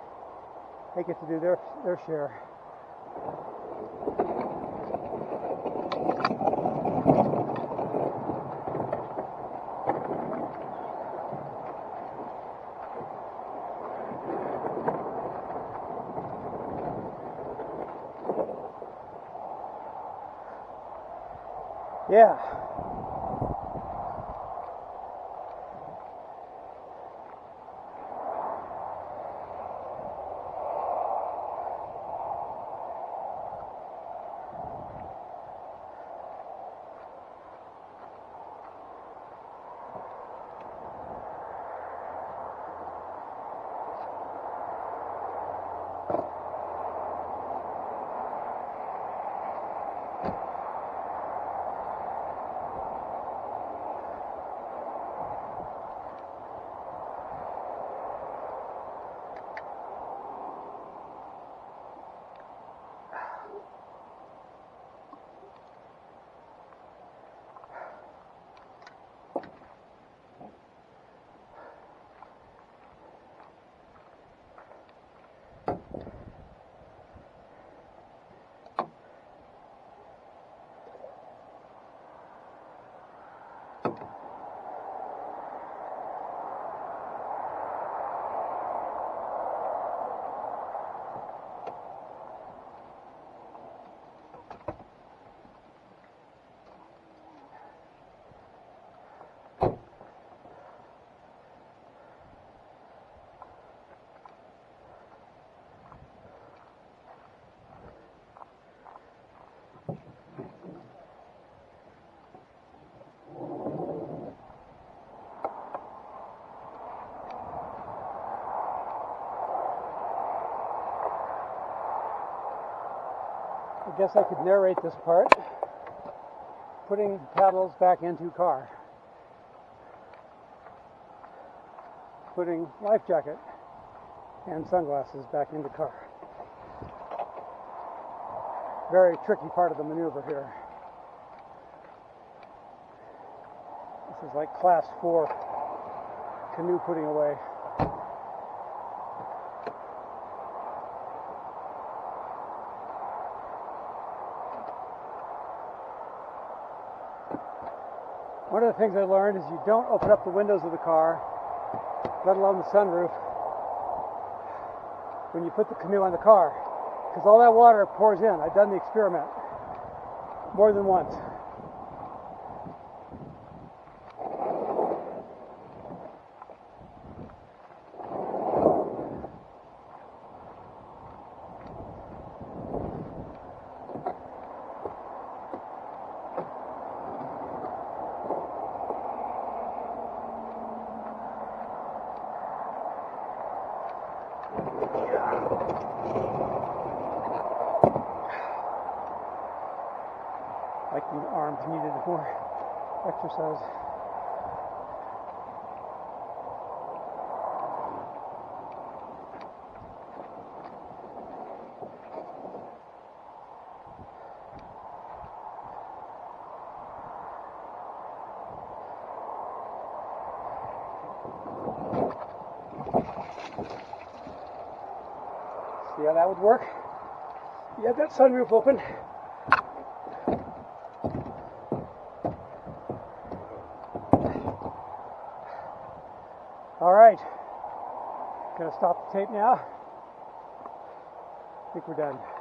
get to do their share. Yeah. I guess I could narrate this part. Putting paddles back into car. Putting life jacket and sunglasses back into car. Very tricky part of the maneuver here. This is like class 4 canoe putting away. One of the things I learned is you don't open up the windows of the car, let alone the sunroof, when you put the canoe on the car, because all that water pours in. I've done the experiment more than once. Like the arms needed more exercise. See how that would work? You have that sunroof open. All right, gonna stop the tape now. I think we're done.